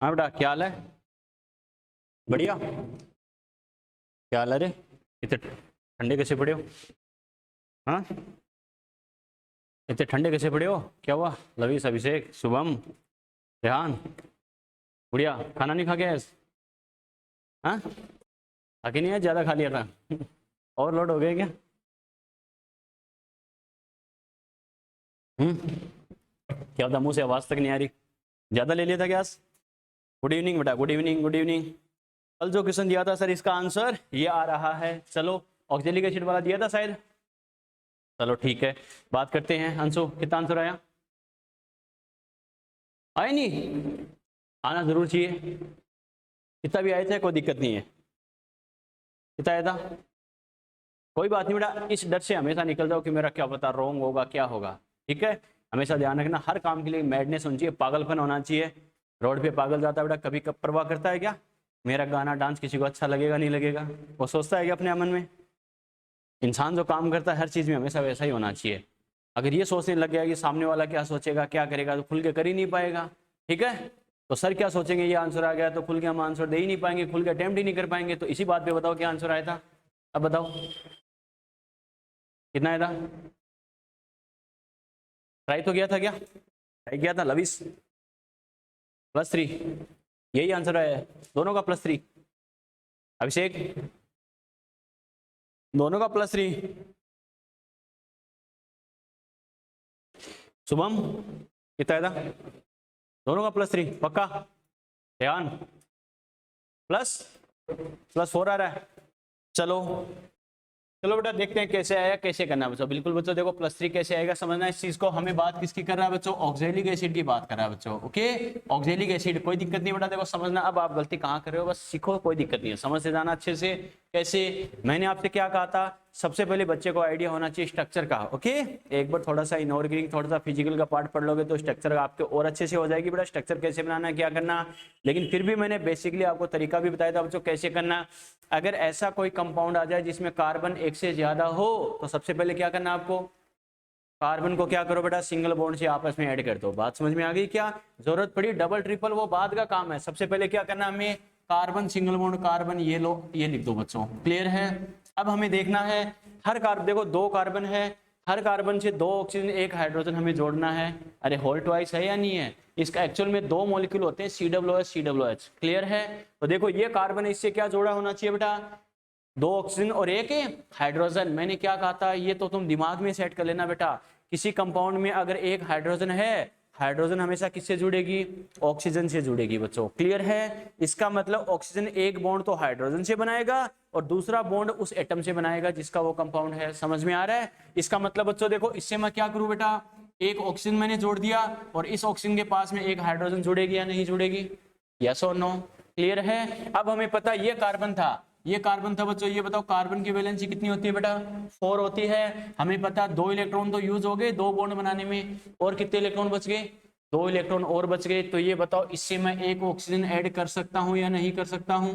हाँ बेटा, क्या हाल है? बढ़िया। क्या हाल है रे? इतने ठंडे कैसे पड़े हो? हाँ, इतने ठंडे कैसे पड़े हो? क्या हुआ? लवीस, अभिषेक, शुभम, रेहान, बढ़िया। खाना नहीं खा के आए? हाँ, आके नहीं आए? ज़्यादा खा लिया था? और लोड हो गए क्या? क्या होता, मुंह से आवाज़ तक नहीं आ रही? ज़्यादा ले लिया था क्या आज? गुड इवनिंग बेटा, गुड इवनिंग, गुड इवनिंग। कल जो क्वेश्चन दिया था सर, इसका आंसर ये आ रहा है। चलो, ऑक्जेलिक एसिड वाला दिया था शायद। चलो ठीक है, बात करते हैं। अंशु, कितना आंसर आया? आए नहीं? आना जरूर चाहिए। कितना भी आए थे कोई दिक्कत नहीं है। कितना आया था? कोई बात नहीं बेटा, इस डर से हमेशा निकल जाओ कि मेरा क्या पता रॉन्ग होगा, क्या होगा। ठीक है, हमेशा ध्यान रखना, हर काम के लिए मैडनेस होनी चाहिए, पागलपन होना चाहिए। रोड पे पागल जाता है बेटा, कभी कब परवाह करता है क्या मेरा गाना डांस किसी को अच्छा लगेगा नहीं लगेगा? वो सोचता है क्या अपने मन में? इंसान जो काम करता है हर चीज़ में हमेशा वैसा ही होना चाहिए। अगर ये सोचने लग गया कि सामने वाला क्या सोचेगा, क्या करेगा, तो खुल के कर ही नहीं पाएगा। ठीक है, तो सर क्या सोचेंगे, ये आंसर आ गया तो खुल के हम आंसर दे ही नहीं पाएंगे, खुल के अटेम्प्ट ही नहीं कर पाएंगे। तो इसी बात पे बताओ क्या आंसर आया था? अब बताओ कितना आया था? ट्राई तो किया था क्या? ट्राई किया था लविस? +3, यही आंसर आया है दोनों का +3। अभिषेक, दोनों का +3। शुभम, कितना आया था? दोनों का +3 पक्का? ध्यान, +4 आ रहा है। चलो चलो बेटा, देखते हैं कैसे आया, कैसे करना है बच्चों। बिल्कुल बच्चों, देखो +3 कैसे आएगा समझना इस चीज को। हमें बात किसकी कर रहा है बच्चों? ऑक्जेलिक एसिड की बात कर रहा है बच्चों। ओके, ऑक्जेलिक एसिड, कोई दिक्कत नहीं बेटा, देखो समझना। अब आप गलती कहाँ कर रहे हो, बस सीखो, कोई दिक्कत नहीं है, समझ से जाना अच्छे से। कैसे? मैंने आपसे क्या कहा था, सबसे पहले बच्चे को आइडिया होना चाहिए स्ट्रक्चर का। ओके, एक बार थोड़ा सा इनऑर्गेनिक, थोड़ा सा फिजिकल का पार्ट पढ़ लोगे तो स्ट्रक्चर आपके और अच्छे से हो जाएगी बेटा, स्ट्रक्चर कैसे बनाना है, क्या करना। लेकिन फिर भी मैंने बेसिकली आपको तरीका भी बताया था बच्चों कैसे करना। अगर ऐसा कोई कंपाउंड आ जाए जिसमें कार्बन एक से ज्यादा हो, तो सबसे पहले क्या करना आपको? कार्बन को क्या करो बेटा, सिंगल बॉन्ड से आपस में ऐड कर दो। बात समझ में आ गई क्या? जरूरत पड़ी डबल ट्रिपल, वो बाद का काम है। सबसे पहले क्या करना हमें? कार्बन सिंगल बॉन्ड कार्बन, ये लो, ये लिख दो बच्चों। क्लियर है? अब हमें देखना है, हर कार्बन, देखो 2 कार्बन है, हर कार्बन से 2 ऑक्सीजन 1 हाइड्रोजन हमें जोड़ना है। अरे होल ट्वाइस है या नहीं है? इसका एक्चुअल में 2 मॉलिक्यूल होते हैं, COOH COOH। क्लियर है? तो देखो ये कार्बन है, इससे क्या जोड़ा होना चाहिए बेटा? 2 ऑक्सीजन और 1 हाइड्रोजन। मैंने क्या कहा था, ये तो तुम दिमाग में सेट कर लेना बेटा। किसी कंपाउंड में अगर 1 हाइड्रोजन है, हाइड्रोजन हमेशा किससे जुड़ेगी? ऑक्सीजन से जुड़ेगी बच्चों। क्लियर है? इसका मतलब ऑक्सीजन एक बॉन्ड तो हाइड्रोजन से बनाएगा और दूसरा बॉन्ड उस एटम से बनाएगा जिसका वो कंपाउंड है। समझ में आ रहा है? इसका मतलब बच्चों देखो, इससे मैं क्या करूं बेटा, एक ऑक्सीजन मैंने जोड़ दिया और इस ऑक्सीजन के पास में एक हाइड्रोजन जुड़ेगी या नहीं जुड़ेगी? यस और नो? क्लियर है? अब हमें पता ये कार्बन था, ये कार्बन था बच्चों। ये बताओ कार्बन की वैलेंसी कितनी होती है बेटा? 4 होती है। हमें पता 2 इलेक्ट्रॉन तो यूज हो गए 2 बॉन्ड बनाने में, और कितने इलेक्ट्रॉन बच गए? 2 इलेक्ट्रॉन और बच गए। तो ये बताओ, इससे मैं एक ऑक्सीजन ऐड कर सकता हूं या नहीं कर सकता हूं?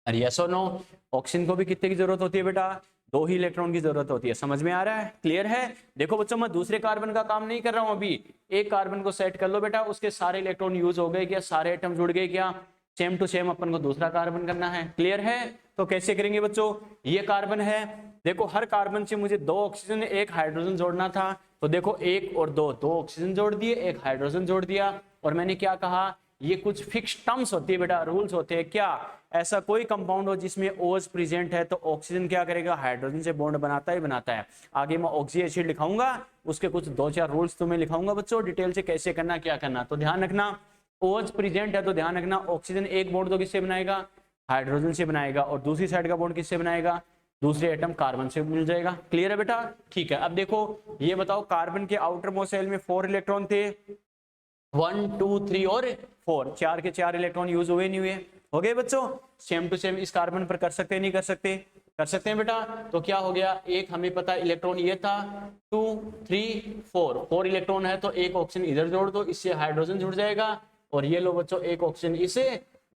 अरे यस और नो? ऑक्सीजन को भी कितने की जरूरत होती है बेटा? 2 ही इलेक्ट्रॉन की जरूरत होती है। समझ में आ रहा है? क्लियर है? देखो बच्चों, मैं दूसरे कार्बन का काम नहीं कर रहा हूं अभी। एक कार्बन को सेट कर लो बेटा, उसके सारे इलेक्ट्रॉन यूज हो गए क्या? सारे एटम जुड़ गए क्या? सेम टू सेम अपन को दूसरा कार्बन करना है। क्लियर है? तो कैसे करेंगे बच्चों? ये कार्बन है, देखो हर कार्बन से मुझे 2 ऑक्सीजन 1 हाइड्रोजन जोड़ना था। तो देखो 1 और 2 ऑक्सीजन जोड़ दिए, 1 हाइड्रोजन जोड़ दिया। और मैंने क्या कहा, ये कुछ फिक्स टर्म्स होती है बेटा, रूल्स होते हैं। क्या? ऐसा कोई कंपाउंड हो जिसमें OH प्रेजेंट है तो ऑक्सीजन क्या करेगा? हाइड्रोजन से बॉन्ड बनाता ही बनाता है। आगे मैं ऑक्सी एसिड लिखाऊंगा, उसके कुछ 2-4 रूल्स तुम्हें लिखाऊंगा बच्चों डिटेल से, कैसे करना क्या करना। तो ध्यान रखना, OH प्रेजेंट है तो ध्यान रखना ऑक्सीजन एक बॉन्ड तो किससे बनाएगा? हाइड्रोजन से बनाएगा, और दूसरी साइड का बॉन्ड किससे बनाएगा? दूसरे एटम कार्बन से मिल जाएगा। क्लियर है बेटा? ठीक है, अब देखो ये बताओ, कार्बन के आउटर मोस्ट शेल में 4 इलेक्ट्रॉन थे, 1 2 3 और 4, 4 के 4 इलेक्ट्रॉन यूज हुए नहीं हुए? हो गए बच्चों? सेम टू सेम इस कार्बन पर कर सकते हैं नहीं कर सकते? कर सकते हैं बेटा। तो क्या हो गया, एक हमें पता इलेक्ट्रॉन ये था, 2 3 4 इलेक्ट्रॉन है तो एक ऑक्सीजन इधर जोड़ दो, इससे हाइड्रोजन जुड़ जाएगा। और ये लो बच्चों, एक ऑक्सीजन इसे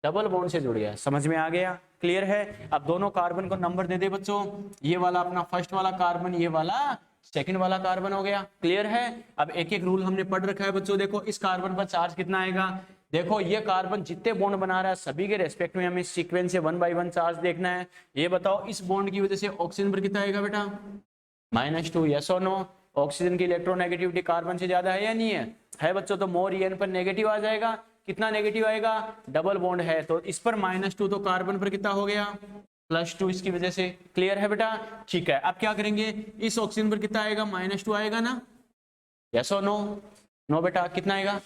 डबल बॉन्ड से जुड़ गया। समझ में आ गया? क्लियर है? अब दोनों कार्बन को नंबर दे दे बच्चों, ये वाला अपना फर्स्ट वाला कार्बन, ये वाला सेकंड वाला कार्बन हो गया। क्लियर है? अब एक एक रूल हमने पढ़ रखा है बच्चों। देखो इस कार्बन पर चार्ज कितना आएगा? देखो ये कार्बन जितने बॉन्ड बना रहा है सभी के रेस्पेक्ट में हमें सीक्वेंस से 1 बाय 1 चार्ज देखना है। ये बताओ इस बॉन्ड की वजह से ऑक्सीजन पर कितना आएगा बेटा, -2, यस और नो। ऑक्सीजन की इलेक्ट्रोनेगेटिविटी कार्बन से ज्यादा है या नहीं है बच्चों, तो मोर En पर नेगेटिव आ जाएगा। कितना नेगेटिव आएगा, डबल बॉन्ड है तो इस पर -2, तो कार्बन पर कितना हो गया, +2 इसकी वजह से। क्लियर है बेटा, ठीक है। अब क्या करेंगे, इस ऑक्सीजन पर कितना आएगा, -2 आएगा ना, यस और नो। नो बेटा, कितना आएगा,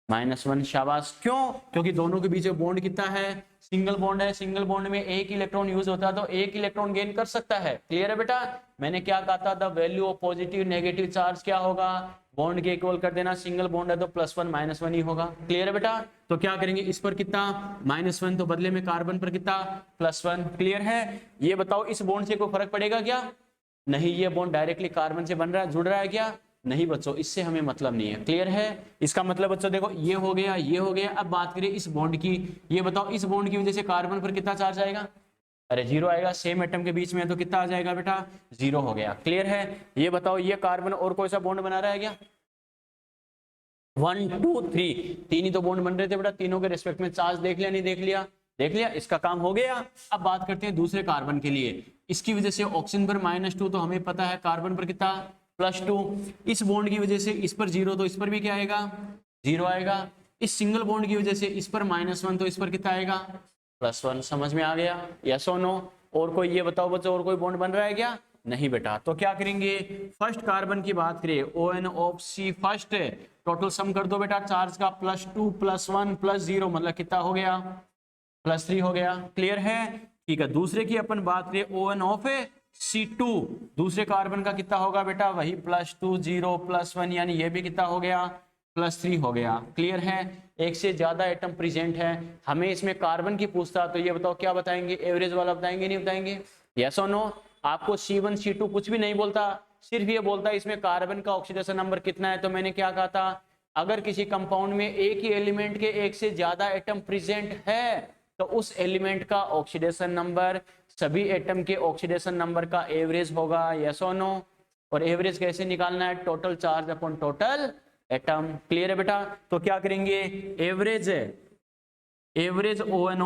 -1। शाबाश, क्यों, क्योंकि दोनों के बीच बॉन्ड कितना है, सिंगल बॉन्ड है। सिंगल बॉन्ड में एक इलेक्ट्रॉन यूज होता है तो एक इलेक्ट्रॉन गेन कर सकता है। क्लियर है बेटा, मैंने क्या कहा था, the value of positive negative charge क्या होगा, बॉन्ड के इक्वल कर देना। सिंगल बॉन्ड है तो +1 -1 ही होगा। क्लियर है बेटा, तो क्या करेंगे, इस पर कितना, -1, तो बदले में कार्बन पर कितना, +1। क्लियर है। ये बताओ इस बॉन्ड से कोई फर्क पड़ेगा क्या, नहीं, ये बॉन्ड डायरेक्टली कार्बन से बन रहा है, जुड़ रहा है क्या, नहीं बच्चों, इससे हमें मतलब नहीं है। क्लियर है, इसका मतलब बच्चों देखो ये हो गया, ये हो गया। अब बात करें इस बॉन्ड की, ये बताओ इस बॉन्ड की वजह से कार्बन पर कितना चार्ज आएगा, अरे 0 आएगा। सेम एटम के बीच में है तो कितना आ जाएगा बेटा, 0 हो गया। क्लियर है। ये बताओ ये कार्बन और कोई सा बॉन्ड बना रहा है क्या, 1 2 3 तीन ही तो बॉन्ड बन रहे थे बेटा, तीनों के रिस्पेक्ट में चार्ज देख लिया, नहीं देख लिया, देख लिया, इसका काम हो गया। अब बात करते हैं दूसरे कार्बन के लिए, इसकी वजह से ऑक्सीजन पर -2, तो हमें पता है कार्बन पर कितना, +2। इस बॉन्ड की वजह से इस पर 0, तो इस पर भी क्या आएगा, 0 आएगा। इस सिंगल बॉन्ड की वजह से इस पर -1, तो इस पर कितना आएगा, +1। समझ में आ गया, यस और नो। और कोई ये बताओ बच्चों, और कोई बॉन्ड बन रहा है क्या, नहीं बेटा। तो क्या करेंगे, फर्स्ट कार्बन की बात करें, ONO फर्स्ट, टोटल सम कर दो बेटा चार्ज का, +2 +1 +0, मतलब कितना हो गया, +3 हो गया। क्लियर है, ठीक है। दूसरे की अपन बात करें, ONO2, दूसरे कार्बन का कितना होगा बेटा, वही +2 0 +1, यानी ये भी कितना हो गया, +3 हो गया। क्लियर है, एक से ज्यादा एटम प्रेजेंट है, हमें इसमें कार्बन की पूछता तो ये बताओ क्या बताएंगे, एवरेज वाला बताएंगे, नहीं बताएंगे, यस और नो। आपको C1 C2 कुछ भी नहीं बोलता, सिर्फ ये बोलता है इसमें कार्बन का ऑक्सीडेशन नंबर कितना है। तो मैंने क्या कहा था, अगर किसी कंपाउंड में एक ही एलिमेंट के एक से ज्यादा एटम प्रेजेंट है तो उस एलिमेंट का ऑक्सीडेशन नंबर सभी एटम के ऑक्सीडेशन नंबर का एवरेज होगा, यस और नो। और एवरेज कैसे निकालना है, total charge upon total atom. Clear है बेटा, तो क्या करेंगे, एवरेज ON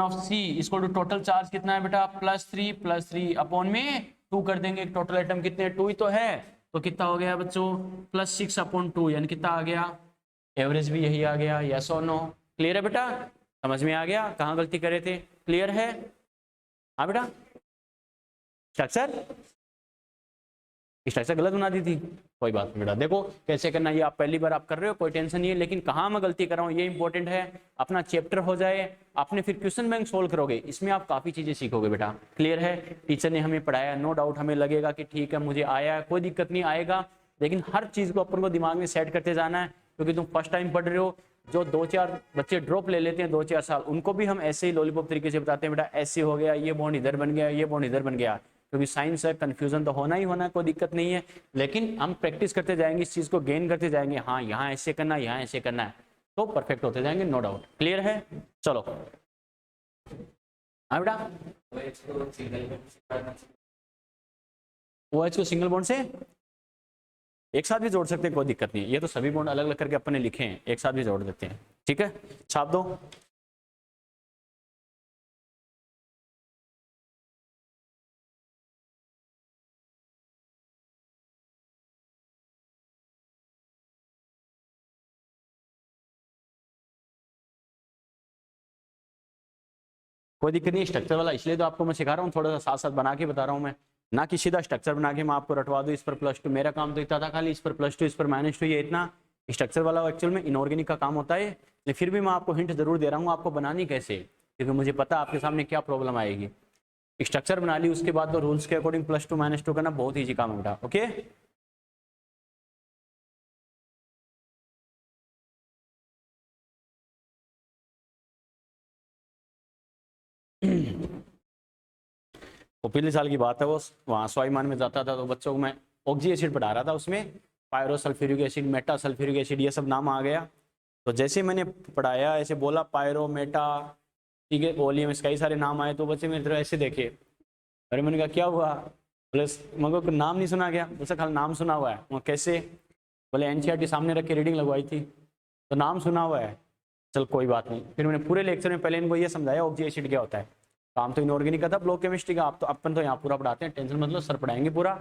ऑफ C इसको टोटल चार्ज कितना है बेटा, +3 अपॉन में 2 कर देंगे। टोटल एटम कितने, 2 ही तो है, तो कितना हो गया बच्चों, +6 अपॉन 2, यानी कितना आ गया, एवरेज भी यही आ गया, यस और नो। क्लियर है बेटा, समझ में आ गया कहाँ गलती करे थे। क्लियर है, हाँ बेटा, स्ट्रक्चर गलत बना दी थी, कोई बात नहीं बेटा। देखो कैसे करना, ये आप पहली बार आप कर रहे हो, कोई टेंशन नहीं है, लेकिन कहाँ मैं गलती कर रहा हूँ ये इंपॉर्टेंट है। अपना चैप्टर हो जाए, आपने फिर क्वेश्चन बैंक सोल्व करोगे, इसमें आप काफी चीजें सीखोगे बेटा। क्लियर है, टीचर ने हमें पढ़ाया, नो डाउट हमें लगेगा कि ठीक है मुझे आया, कोई दिक्कत नहीं आएगा, लेकिन हर चीज को अपन को दिमाग में सेट करते जाना है, क्योंकि तुम फर्स्ट टाइम पढ़ रहे हो। जो 2-4 बच्चे ड्रॉप ले लेते हैं 2-4 साल, उनको भी हम ऐसे ही लॉलीपॉप तरीके से बताते हैं, बेटा ऐसे हो गया, ये बॉन्ड इधर बन गया, ये बॉन्ड इधर बन गया, क्योंकि साइंस है, कंफ्यूजन तो होना ही होना, कोई दिक्कत नहीं है, लेकिन हम प्रैक्टिस करते जाएंगे, इस चीज को गेन करते जाएंगे। हाँ यहाँ ऐसे करना है, यहाँ ऐसे करना है, तो परफेक्ट होते जाएंगे, नो डाउट। क्लियर है, चलो हाँ बेटा, OH को सिंगल बॉन्ड से एक साथ भी जोड़ सकते हैं, कोई दिक्कत नहीं है। ये तो सभी बॉन्ड अलग अलग करके अपने लिखे हैं, एक साथ भी जोड़ देते हैं, ठीक है, छाप दो। कोई दिक्कत नहीं, स्ट्रक्चर वाला इसलिए तो आपको मैं सिखा रहा हूँ, थोड़ा सा साथ साथ बना के बता रहा हूँ मैं, ना कि सीधा स्ट्रक्चर बना के मैं आपको रटवा दूँ इस पर +2। मेरा काम तो इतना था खाली, इस पर +2 इस पर -2, ये इतना। स्ट्रक्चर वाला एक्चुअल में इनऑर्गेनिक का काम होता है, लेकिन फिर भी मैं आपको हिंट जरूर दे रहा हूँ आपको बनानी कैसे, क्योंकि मुझे पता आपके सामने क्या प्रॉब्लम आएगी। स्ट्रक्चर बना ली, उसके बाद तो रूल्स के अकॉर्डिंग +2 -2 करना बहुत ईजी काम है बेटा, ओके। वो पिछले साल की बात है, वो वहाँ स्वाभिमान में जाता था तो बच्चों को मैं ऑक्जी एसिड पढ़ा रहा था, उसमें pyro sulphuric acid, meta sulphuric acid, ये सब नाम आ गया। तो जैसे मैंने पढ़ाया, ऐसे बोला पायरो मेटा, ठीक है, वॉल्यूम, कई सारे नाम आए, तो बच्चे मेरी तरह ऐसे देखे, अरे मैंने कहा क्या हुआ, बोले मगर को नाम नहीं सुना गया, बोले खाली नाम सुना हुआ है। वो कैसे, बोले NCERT सामने रख के रीडिंग लगवाई थी। तो नाम सुना हुआ है, चल कोई बात नहीं। फिर मैंने पूरे लेक्चर में पहले इनको ये समझाया ऑक्जी एसिड क्या होता है। काम तो इनऑर्गेनिक का था, ब्लॉक केमिस्ट्री का। आप तो अपन तो यहाँ पूरा पढ़ाते हैं, टेंशन मतलब सर पढ़ाएंगे पूरा,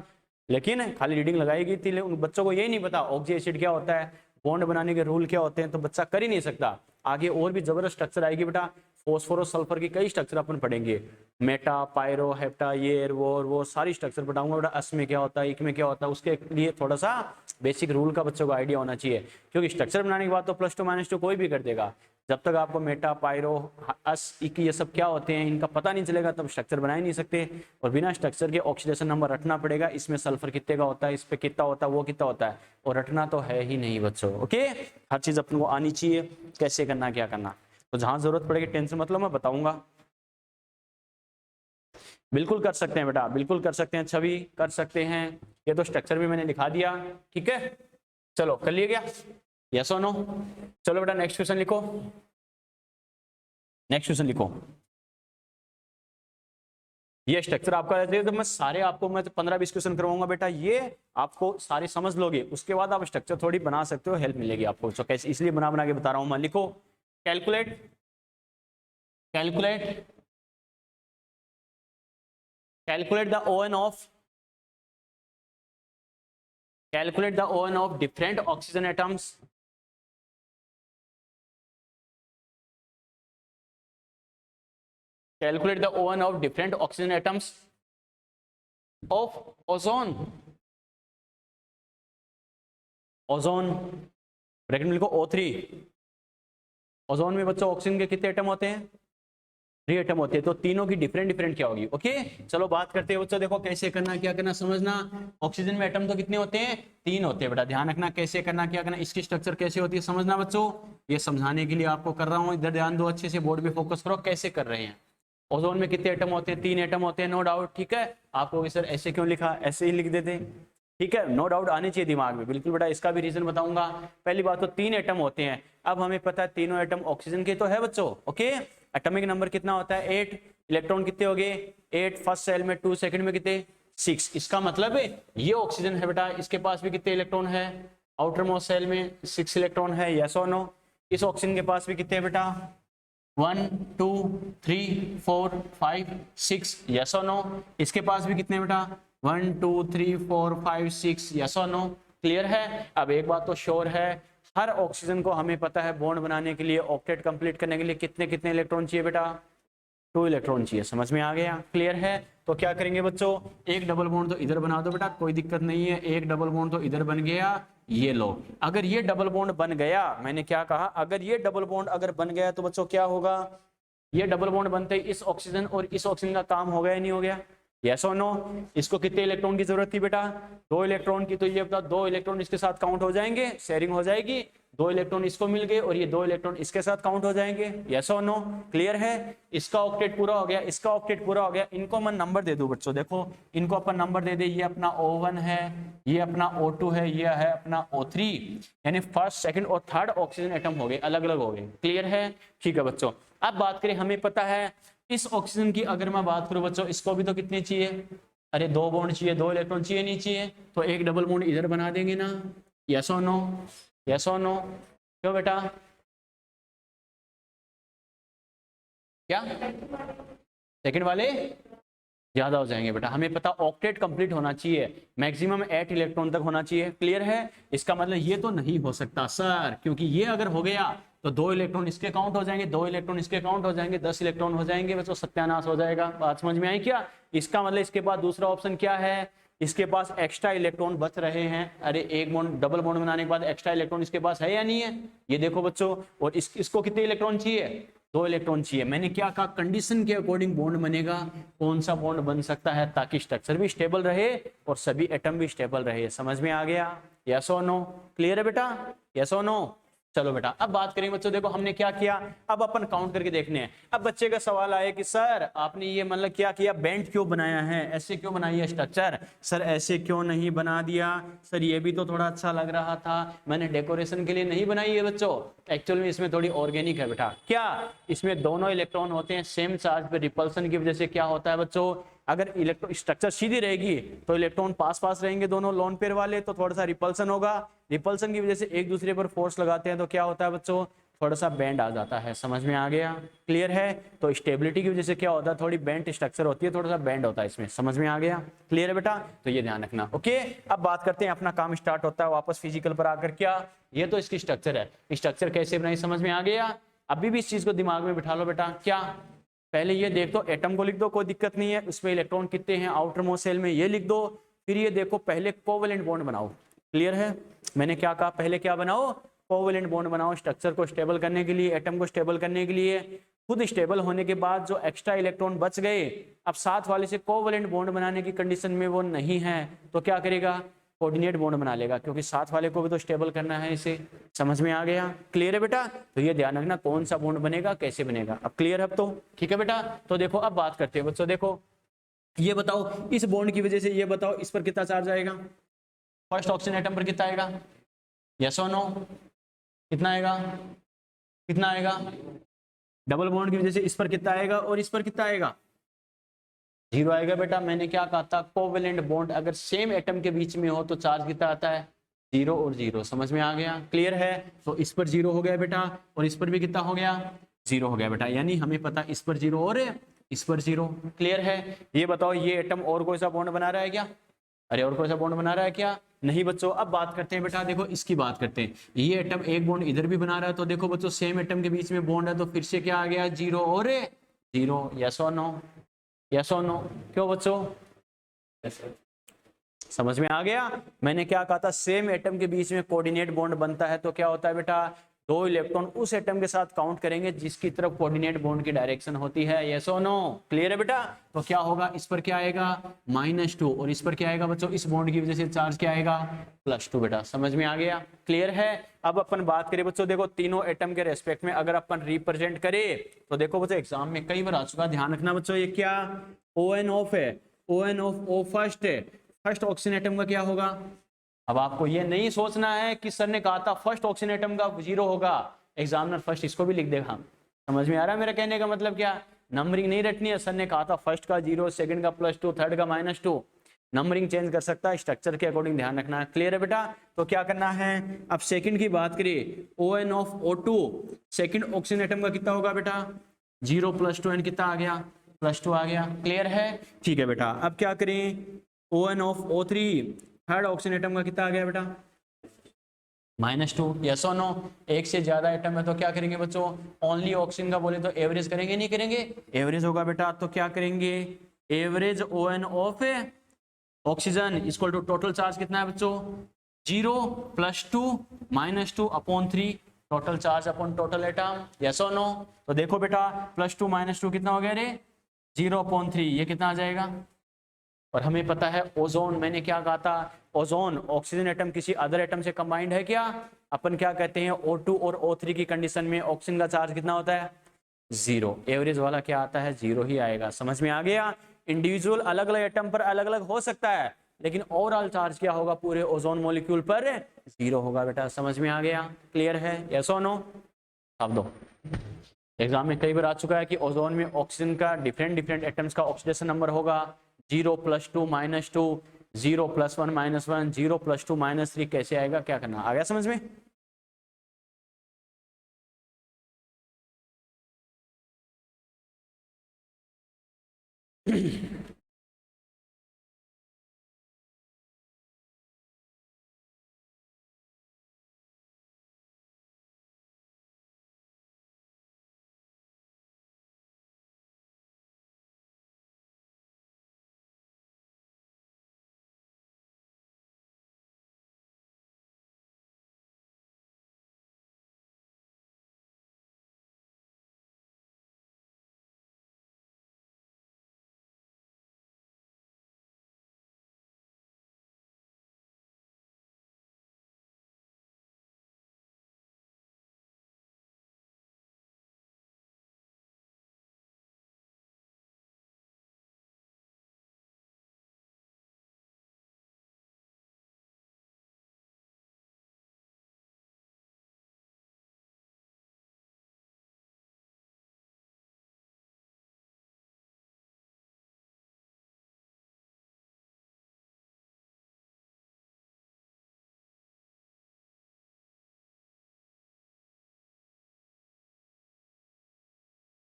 लेकिन खाली रीडिंग लगाई गई थी। उन बच्चों को यही नहीं पता ऑक्जी एसिड क्या होता है, बॉन्ड बनाने के रूल क्या होते हैं, तो बच्चा कर ही नहीं सकता। आगे और भी जबरदस्त स्ट्रक्चर आएगी बेटा, फॉस्फोरस सल्फर की कई स्ट्रक्चर अपन पढ़ेंगे, मेटा पायरो हेप्टा ये वो सारी स्ट्रक्चर पढ़ाऊंगा बेटा। अस में क्या होता है, इक में क्या होता है, उसके लिए थोड़ा सा बेसिक रूल का बच्चों को आइडिया होना चाहिए, क्योंकि स्ट्रक्चर बनाने के बाद तो +2 -2 कोई भी कर देगा। जब तक आपको मेटा पायरो अस इक ये सब क्या होते हैं इनका पता नहीं चलेगा, तब स्ट्रक्चर बना ही नहीं सकते। और बिना स्ट्रक्चर के ऑक्सीडेशन नंबर रटना पड़ेगा, इसमें सल्फर कितने का होता है, इस पे कितना होता है, वो कितना होता है, और रटना तो है ही नहीं बच्चों। ओके, हर चीज अपन को आनी चाहिए, कैसे करना क्या करना। तो जहां जरूरत पड़ेगी टेंशन मतलब मैं बताऊंगा। बिल्कुल कर सकते हैं बेटा, बिल्कुल कर सकते हैं, छवि कर सकते हैं। ये तो स्ट्रक्चर भी मैंने लिखा दिया, ठीक है। चलो कर लिया क्या, यस और नो। चलो बेटा नेक्स्ट क्वेश्चन लिखो, नेक्स्ट क्वेश्चन लिखो। ये स्ट्रक्चर आपका जब मैं सारे आपको मैं 15-20 क्वेश्चन करवाऊंगा बेटा, ये आपको सारे समझ लोगे, उसके बाद आप स्ट्रक्चर थोड़ी बना सकते हो, हेल्प मिलेगी आपको। तो कैसे, इसलिए बना बना के बता रहा हूं मैं। लिखो calculate, calculate, calculate the ON of, calculate the ON of different oxygen atoms calculate the ON of different oxygen atoms of ozone, ozone bracket में लिखो O3। ओजोन में बच्चों ऑक्सीजन के कितने एटम होते हैं, 3 एटम होते हैं, तो तीनों की डिफरेंट डिफरेंट क्या होगी। ओके चलो बात करते हैं बच्चों, देखो कैसे करना क्या करना समझना। ऑक्सीजन में एटम तो कितने होते हैं, 3 होते हैं बेटा, ध्यान रखना कैसे करना क्या करना, इसकी स्ट्रक्चर कैसे होती है समझना बच्चों। ये समझाने के लिए आपको कर रहा हूँ, इधर ध्यान दो, अच्छे से बोर्ड पे फोकस करो कैसे कर रहे हैं। ओजोन में कितने एटम होते हैं, 3 एटम होते हैं, नो डाउट, ठीक है। आपको सर ऐसे क्यों लिखा, ऐसे ही लिख देते, ठीक है, नो डाउट आनी चाहिए दिमाग में, बिल्कुल बेटा, इसका भी रीजन बताऊंगा। पहली बात तो 3 एटम होते हैं, अब हमें पता है तीनों एटम ऑक्सीजन के तो है बच्चों, ओके। एटॉमिक नंबर कितना होता है 8, इलेक्ट्रॉन कितने हो गए 8, फर्स्ट सेल में 2, सेकंड में कितने 6। इसका मतलब है ये ऑक्सीजन है बेटा, इसके पास भी कितने इलेक्ट्रॉन है, आउटर मोस्ट सेल में 6 इलेक्ट्रॉन है, यस और नो। इस ऑक्सीजन के पास भी कितने बेटा 1 2 3 4 5 6, यस और नो। इसके पास भी कितने बेटा 1 2 3 4 5 6, यस और नो। क्लियर है। अब एक बात तो श्योर है, हर ऑक्सीजन को हमें पता है बॉन्ड बनाने के लिए, ऑक्टेट कंप्लीट करने के लिए कितने कितने इलेक्ट्रॉन चाहिए बेटा, 2 इलेक्ट्रॉन चाहिए, समझ में आ गया, क्लियर है। तो क्या करेंगे बच्चों, एक डबल बॉन्ड तो इधर बना दो बेटा, कोई दिक्कत नहीं है, एक डबल बॉन्ड तो इधर बन गया, ये लो। अगर ये डबल बॉन्ड बन गया, मैंने क्या कहा, अगर ये डबल बॉन्ड अगर बन गया तो बच्चों क्या होगा, ये डबल बॉन्ड बनते ही इस ऑक्सीजन और इस ऑक्सीजन का काम हो गया या नहीं हो गया, यस और नो। इसको कितने इलेक्ट्रॉन की जरूरत थी बेटा 2 इलेक्ट्रॉन की, तो ये बता 2 इलेक्ट्रॉन इसके साथ काउंट हो जाएंगे, शेयरिंग हो जाएगी, 2 इलेक्ट्रॉन इसको मिल गए और ये 2 इलेक्ट्रॉन इसके साथ काउंट हो जाएंगे, यस और नो, क्लियर है। इसका ऑक्टेट पूरा हो गया, इसका ऑक्टेट पूरा हो गया, इनको मैं नंबर दे दूं बच्चों, देखो इनको अपन नंबर दे दे, ये अपना O1 है, ये अपना O2 है, ये है अपना O3, यानी फर्स्ट सेकंड और थर्ड ऑक्सीजन एटम हो गए, अलग अलग हो गए, क्लियर है, ठीक है बच्चों। अब बात करें, हमें पता है इस ऑक्सीजन की अगर मैं बात करूं बच्चों, इसको भी तो कितने चाहिए, अरे 2 बॉन्ड चाहिए, 2 इलेक्ट्रॉन चाहिए नहीं चाहिए, तो एक डबल बॉन्ड इधर बना देंगे ना, यस और नो, यस और नो। क्यों बेटा, क्या सेकंड वाले ज्यादा हो जाएंगे बेटा, हमें पता ऑक्टेट कंप्लीट होना चाहिए, मैक्सिमम 8 इलेक्ट्रॉन तक होना चाहिए, क्लियर है। इसका मतलब ये तो नहीं हो सकता सर, क्योंकि ये अगर हो गया तो 2 इलेक्ट्रॉन इसके काउंट हो जाएंगे, 2 इलेक्ट्रॉन इसके काउंट हो जाएंगे, 10 इलेक्ट्रॉन हो जाएंगे, बच्चों सत्यानाश हो जाएगा। बात समझ में आई क्या। इसका मतलब इसके बाद दूसरा ऑप्शन क्या है, इसके पास एक्स्ट्रा इलेक्ट्रॉन बच रहे हैं, अरे एक बॉन्ड डबल बॉन्ड बनाने के बाद एक्स्ट्रा इलेक्ट्रॉन इसके पास है या नहीं है, ये देखो बच्चों। और इसको कितने इलेक्ट्रॉन चाहिए, 2 इलेक्ट्रॉन चाहिए। मैंने क्या कहा, कंडीशन के अकॉर्डिंग बॉन्ड बनेगा, कौन सा बॉन्ड बन सकता है, ताकि स्ट्रक्चर भी स्टेबल रहे और सभी एटम भी स्टेबल रहे, समझ में आ गया, यस और नो, क्लियर है बेटा, यस और नो। चलो बेटा अब बात करें बच्चों, देखो हमने क्या किया, अब अपन काउंट करके देखने हैं। अब बच्चे का सवाल आया कि सर आपने ये मतलब क्या किया, बेंट क्यों बनाया है, ऐसे क्यों बनाई है स्ट्रक्चर, सर ऐसे क्यों नहीं बना दिया, सर ये भी तो थोड़ा अच्छा लग रहा था, मैंने डेकोरेशन के लिए नहीं बनाई है बच्चों। एक्चुअल में इसमें थोड़ी ऑर्गेनिक है बेटा, क्या इसमें दोनों इलेक्ट्रॉन होते हैं सेम चार्ज पे, रिपल्सन की वजह से क्या होता है बच्चों, अगर इलेक्ट्रॉन स्ट्रक्चर सीधी रहेगी तो इलेक्ट्रॉन पास पास रहेंगे दोनों लोन पेयर वाले, तो थोड़ा सा रिपल्सन होगा, रिपल्सन की वजह से एक दूसरे पर फोर्स लगाते हैं तो क्या होता है बच्चों, थोड़ा सा बेंड आ जाता है। समझ में आ गया, क्लियर है। तो स्टेबिलिटी की वजह से क्या होता है, थोड़ी बेंड स्ट्रक्चर होती है, थोड़ा सा बेंड होता है इसमें। समझ में आ गया, क्लियर है बेटा, तो ये ध्यान रखना। ओके, अब बात करते हैं, अपना काम स्टार्ट होता है वापस फिजिकल पर आकर। क्या, ये तो इसकी स्ट्रक्चर है, स्ट्रक्चर कैसे बनाई समझ में आ गया। अभी भी इस चीज को दिमाग में बिठा लो बेटा। क्या, पहले ये देख दो, एटम को लिख दो, कोई दिक्कत नहीं है, उसमें इलेक्ट्रॉन कितने हैं आउटर मोस्ट सेल में, ये लिख दो। फिर ये देखो, पहले कोवेलेंट बॉन्ड बनाओ। क्लियर है, मैंने क्या कहा, पहले क्या बनाओ, कोवेलेंट बॉन्ड बनाओ, स्ट्रक्चर को स्टेबल करने के लिए, एटम को स्टेबल करने के लिए। खुद स्टेबल होने के बाद जो एक्स्ट्रा इलेक्ट्रॉन बच गए, अब साथ वाले से कोवेलेंट बॉन्ड बनाने की कंडीशन में वो नहीं है, तो क्या करेगा, कोऑर्डिनेट बॉन्ड बना लेगा, क्योंकि साथ वाले को भी तो स्टेबल करना है इसे। समझ में आ गया, क्लियर है बेटा। तो ये ध्यान रखना कौन सा बॉन्ड बनेगा, कैसे बनेगा। अब क्लियर है, अब तो ठीक है बेटा। तो देखो अब बात करते हैं बच्चों, देखो ये बताओ, इस बॉन्ड की वजह से ये बताओ इस पर कितना चार्ज आएगा, फर्स्ट ऑक्सीजन एटम पर कितना आएगा, यस और नो, कितना आएगा, कितना आएगा, डबल बॉन्ड की वजह से इस पर कितना आएगा और इस पर कितना आएगा, 0 आएगा बेटा। मैंने क्या कहा था, कोवेलेंट बॉन्ड अगर सेम एटम के बीच में हो तो चार्ज कितना आता है, 0 और 0। समझ में आ गया, क्लियर है। तो इस पर 0 हो गया बेटा, और इस पर भी कितना हो गया, 0 हो गया बेटा। यानी हमें पता इस पर 0 और इस पर 0, क्लियर है। ये बताओ, ये एटम और कोई सा बॉन्ड बना रहा है क्या, अरे और कोई सा बॉन्ड बना रहा है क्या, नहीं बच्चों। अब बात करते हैं बेटा, देखो इसकी बात करते हैं, ये एटम एक बॉन्ड इधर भी बना रहा है, तो देखो बच्चों सेम एटम के बीच में बॉन्ड है, तो फिर से क्या आ गया, 0 और 0, यस और नो, यस और नो, क्यों बच्चों, समझ में आ गया। मैंने क्या कहा था, सेम एटम के बीच में कोऑर्डिनेट बॉन्ड बनता है तो क्या होता है बेटा, 2 इलेक्ट्रॉन उस एटम के साथ काउंट करेंगे जिसकी तरफ कोऑर्डिनेट बॉन्ड की डायरेक्शन होती है, यस और नो, क्लियर है बेटा। तो क्या होगा, इस पर क्या आएगा, -2, और इस पर क्या आएगा बच्चों, इस बॉन्ड की वजह से चार्ज क्या आएगा, +2 बेटा। समझ में आ गया, क्लियर है। अब अपन बात करें बच्चों, देखो तीनों एटम के रेस्पेक्ट में अगर अपन रिप्रेजेंट करें तो देखो बच्चों एग्जाम में कई बार आ चुका, ध्यान रखना बच्चों, ये क्या ON ऑफ है, ON ऑफ O फर्स्ट है, फर्स्ट ऑक्सीजन एटम का क्या होगा। अब आपको ये नहीं सोचना है कि सर ने कहा था फर्स्ट ऑक्सीजन एटम का 0 होगा, एग्जामिनर फर्स्ट इसको भी लिख देगा। समझ में आ रहा है मेरा कहने का मतलब क्या, नंबरिंग नहीं रटनी है। सर ने कहा था फर्स्ट का 0, सेकंड का +2, थर्ड का -2, नंबरिंग चेंज कर सकता है, स्ट्रक्चर के अकॉर्डिंग ध्यान रखना है, क्लियर है बेटा। तो क्या करना है, अब सेकंड की बात करिए, ON of O2, second oxygen atom का कितना होगा बेटा, 0 + 2 कितना आ गया, +2 आ गया, क्लियर है, ठीक है बेटा। अब क्या करें, ON of O3, third oxygen atom का कितना आ गया बेटा, -2, यस और नो। एक से ज्यादा एटम है तो क्या करेंगे बच्चों, ओनली ऑक्सीजन का बोले तो एवरेज करेंगे, नहीं करेंगे, एवरेज होगा बेटा। तो क्या करेंगे, average ON of oxygen equal to total charge कितना है बच्चों, 0 + 2 -2 upon 3, total charge upon total atom, yes और नो। तो देखो बेटा, +2 -2 कितना हो गया रे, 0/3, ये कितना आ जाएगा। और हमें पता है ओजोन, मैंने क्या कहा था, ओजोन ऑक्सीजन एटम किसी अदर एटम से कंबाइंड है क्या, अपन क्या कहते हैं, O2 और O3 की कंडीशन में ऑक्सीजन का चार्ज कितना होता है, 0, एवरेज वाला क्या आता है, 0 ही आएगा। समझ में आ गया। इंडिविजुअल अलग अलग एटम पर अलग अलग हो सकता है, लेकिन ओवरऑल चार्ज क्या होगा पूरे ओजोन मॉलिक्यूल पर, 0 होगा बेटा। समझ में आ गया, क्लियर है, यस और नो। अब दो एग्जाम में कई बार आ चुका है कि ओजोन में ऑक्सीजन का डिफरेंट डिफरेंट एटम्स का ऑक्सीडेशन नंबर होगा, 0 + 2 -2, 0 + 1 -1, 0 + 2 -3, कैसे आएगा, क्या करना, आ गया समझ में।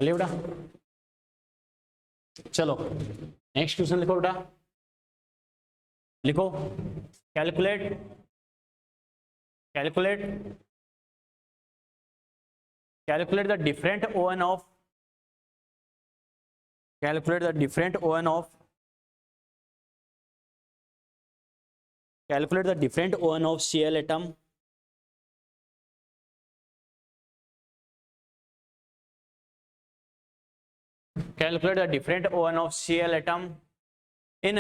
चलिए बेटा, चलो नेक्स्ट क्वेश्चन लिखो बेटा, लिखो calculate calculate calculate the different ON of calculate the different ON of calculate the different ON of Cl atom calculate the different ON of Cl atom in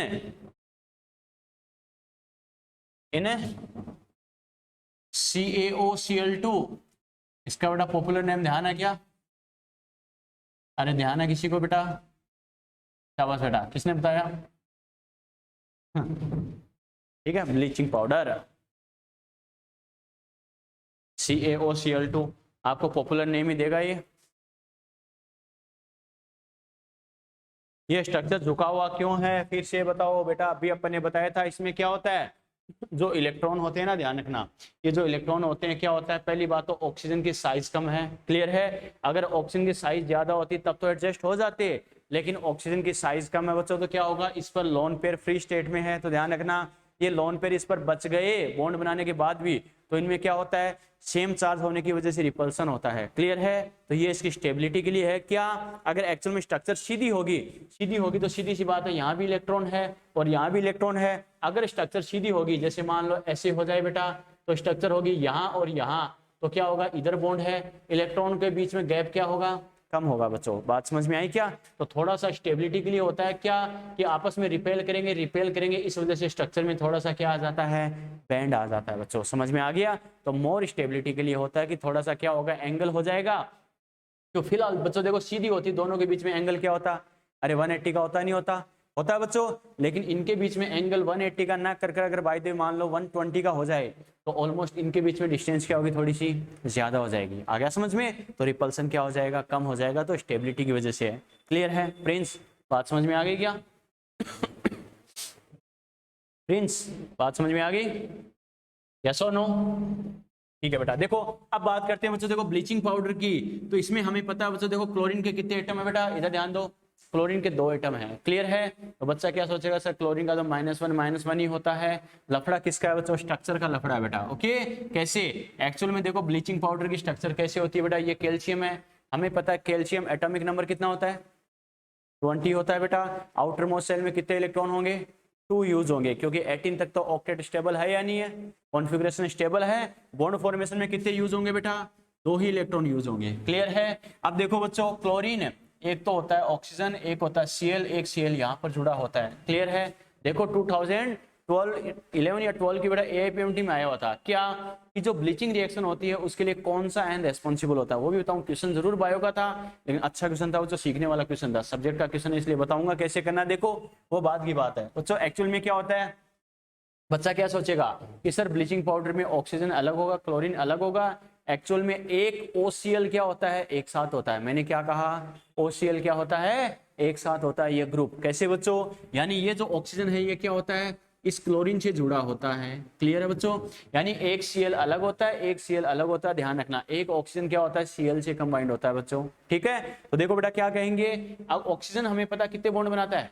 CaOCl2। इसका बेटा पॉपुलर नेम ध्यान है क्या? अरे ध्यान है किसी को बेटा? शाबाश बेटा, किसने बताया? ठीक है, ब्लीचिंग पाउडर CaOCl2 आपको पॉपुलर नेम ही देगा। ये स्ट्रक्चर झुका हुआ क्यों है फिर से बताओ बेटा? अभी अपन ने बताया था इसमें क्या होता है, जो इलेक्ट्रॉन होते हैं ना, ध्यान रखना, ये जो इलेक्ट्रॉन होते हैं क्या होता है, पहली बात तो ऑक्सीजन की साइज कम है, क्लियर है। अगर ऑक्सीजन की साइज ज्यादा होती तब तो एडजस्ट हो जाते, लेकिन ऑक्सीजन की साइज कम है बच्चों, तो क्या होगा, इस पर लोन पेयर फ्री स्टेट में है, तो ध्यान रखना ये लोन पेयर इस पर बच गए बॉन्ड बनाने के बाद भी, तो इनमें क्या होता है, सेम चार्ज होने की वजह से रिपल्सन होता है, क्लियर है। तो ये इसकी स्टेबिलिटी के लिए है। क्या अगर एक्चुअल में स्ट्रक्चर सीधी होगी तो सीधी सी बात है, यहाँ भी इलेक्ट्रॉन है और यहाँ भी इलेक्ट्रॉन है। अगर स्ट्रक्चर सीधी होगी, जैसे मान लो ऐसे हो जाए बेटा, तो स्ट्रक्चर होगी यहाँ और यहाँ, तो क्या होगा, इधर बॉन्ड है, इलेक्ट्रॉन के बीच में गैप क्या होगा, कम होगा। बच्चों बात समझ में आई क्या? तो थोड़ा सा स्टेबिलिटी के लिए होता है क्या, कि आपस में रिपेल करेंगे, इस वजह से स्ट्रक्चर में थोड़ा सा क्या आ जाता है, बैंड आ जाता है। बच्चों समझ में आ गया? तो मोर स्टेबिलिटी के लिए होता है कि थोड़ा सा क्या होगा, एंगल हो जाएगा। तो फिलहाल बच्चों देखो सीधी होती, दोनों के बीच में एंगल क्या होता, अरे 180 का होता नहीं होता है बच्चों, लेकिन इनके बीच में एंगल 180 का ना कर अगर बाय द वे मान लो 120 का हो जाए, तो ऑलमोस्ट इनके बीच में डिस्टेंस क्या होगी, थोड़ी सी ज्यादा हो जाएगी। आ गया समझ में? तो रिपल्सन क्या हो जाएगा, कम हो जाएगा, तो स्टेबिलिटी की वजह से है। क्लियर है प्रिंस? बात समझ में आ गई क्या? प्रिंस बात समझ में आ गई? यस और नो? ठीक है बेटा, देखो अब बात करते हैं बच्चों, देखो ब्लीचिंग पाउडर की। तो इसमें हमें पता है बच्चों, देखो क्लोरीन के कितने एटम है बेटा, इधर ध्यान दो, क्लोरीन के 2 एटम है, क्लियर है। तो बच्चा क्या सोचेगा, सर क्लोरीन का तो -1 ही होता है। लफड़ा किसका है बच्चों, स्ट्रक्चर का लफड़ा है बेटा। ओके, कैसे? एक्चुअल में देखो ब्लीचिंग पाउडर की स्ट्रक्चर कैसे होती है बेटा, ये कैल्शियम है, हमें पता है कैल्शियम एटॉमिक नंबर कितना होता है, 20 होता है बेटा। आउटर मोस्ट सेल में कितने इलेक्ट्रॉन होंगे, 2 यूज होंगे, क्योंकि 18 तक तो ऑक्टेट स्टेबल है या नहीं है, कॉन्फ़िगरेशन स्टेबल है। बॉन्ड फॉर्मेशन में कितने यूज होंगे बेटा, 2 ही इलेक्ट्रॉन यूज होंगे, क्लियर है। अब देखो बच्चों, क्लोरीन एक तो होता है ऑक्सीजन, एक होता है Cl, एक Cl यहाँ पर जुड़ा होता है, क्लियर है। देखो 2011 या 12 की बेटा AIPMT में आया हुआ था क्या, कि जो ब्लीचिंग रिएक्शन होती है उसके लिए कौन सा एंड रेस्पॉन्सिबल होता है, वो भी बताऊं। क्वेश्चन जरूर बायो का था, लेकिन अच्छा क्वेश्चन था, वो जो सीखने वाला क्वेश्चन था, सब्जेक्ट का क्वेश्चन, इसलिए बताऊंगा कैसे करना। देखो वो बात की बात है बच्चों, एक्चुअल में क्या होता है, बच्चा क्या सोचेगा कि सर ब्लीचिंग पाउडर में ऑक्सीजन अलग होगा, क्लोरीन अलग होगा। एक्चुअल में एक OCl क्या होता है, एक साथ होता है। मैंने क्या कहा, OCl क्या होता है, एक साथ होता है ये ग्रुप। कैसे बच्चों, यानी ये जो ऑक्सीजन है ये क्या होता है, इस क्लोरीन से जुड़ा होता है, क्लियर है बच्चों। यानी एक Cl अलग होता है, एक Cl अलग होता है, ध्यान रखना। एक ऑक्सीजन क्या होता है, Cl से कंबाइंड होता है बच्चों, ठीक है। तो देखो बेटा क्या कहेंगे, अब ऑक्सीजन हमें पता कितने बॉन्ड बनाता है,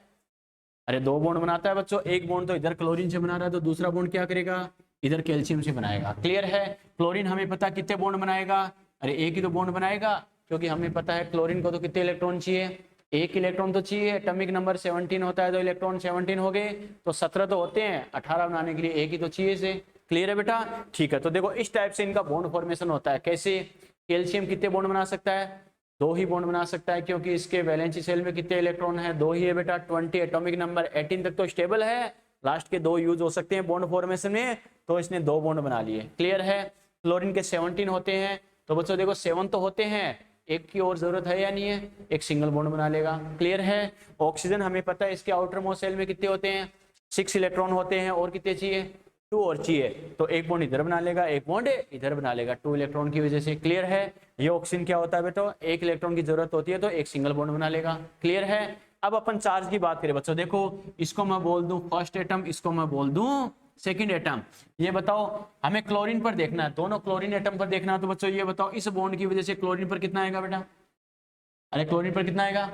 अरे 2 बॉन्ड बनाता है बच्चों। एक बॉन्ड तो इधर क्लोरीन से बना रहा है, तो दूसरा बॉन्ड क्या करेगा, इधर कैल्शियम से बनाएगा, क्लियर है। क्लोरीन हमें पता कितने बॉन्ड बनाएगा, अरे एक ही तो बॉन्ड बनाएगा, क्योंकि हमें पता है क्लोरीन को तो कितने इलेक्ट्रॉन चाहिए, एक इलेक्ट्रॉन तो चाहिए। एटॉमिक नंबर 17 होता है, तो इलेक्ट्रॉन 17 हो गए, तो 17 तो होते हैं, 18 बनाने के लिए एक ही तो चाहिए से, क्लियर है बेटा। ठीक है, तो देखो इस टाइप से इनका बॉन्ड फॉर्मेशन होता है। कैसे, कैल्शियम कितने बॉन्ड बना सकता है, 2 ही बॉन्ड बना सकता है, क्योंकि इसके वैलेंसी सेल में कितने इलेक्ट्रॉन है, 2 ही है बेटा। 20 एटॉमिक नंबर, 18 तक तो स्टेबल है, लास्ट के 2 यूज हो सकते हैं बॉन्ड फॉर्मेशन में, तो इसने 2 बॉन्ड बना लिए, क्लियर है। क्लोरीन के 17 होते हैं, तो बच्चों देखो 7 तो होते हैं, एक की और जरूरत है या नहीं है, एक सिंगल बॉन्ड बना लेगा, क्लियर है। ऑक्सीजन हमें पता है इसके आउटर मोस्ट सेल में कितने होते हैं, 6 इलेक्ट्रॉन होते हैं, और कितने चाहिए, 2 और चाहिए, तो एक बॉन्ड इधर बना लेगा, एक बॉन्ड इधर बना लेगा, 2 इलेक्ट्रॉन की वजह से, क्लियर है। ये ऑक्सीजन क्या होता है बेटा, एक इलेक्ट्रॉन की जरूरत होती है, तो एक सिंगल बॉन्ड बना लेगा, क्लियर है। अब अपन चार्ज की बात करें बच्चों, देखो इसको मैं बोल दूं फर्स्ट एटम, इसको मैं बोल दूं सेकंड एटम। ये बताओ हमें क्लोरीन पर देखना है, दोनों क्लोरीन एटम पर देखना है, तो बच्चों ये बताओ इस बॉन्ड की वजह से क्लोरीन पर कितना आएगा बेटा, अरे क्लोरीन पर कितना आएगा,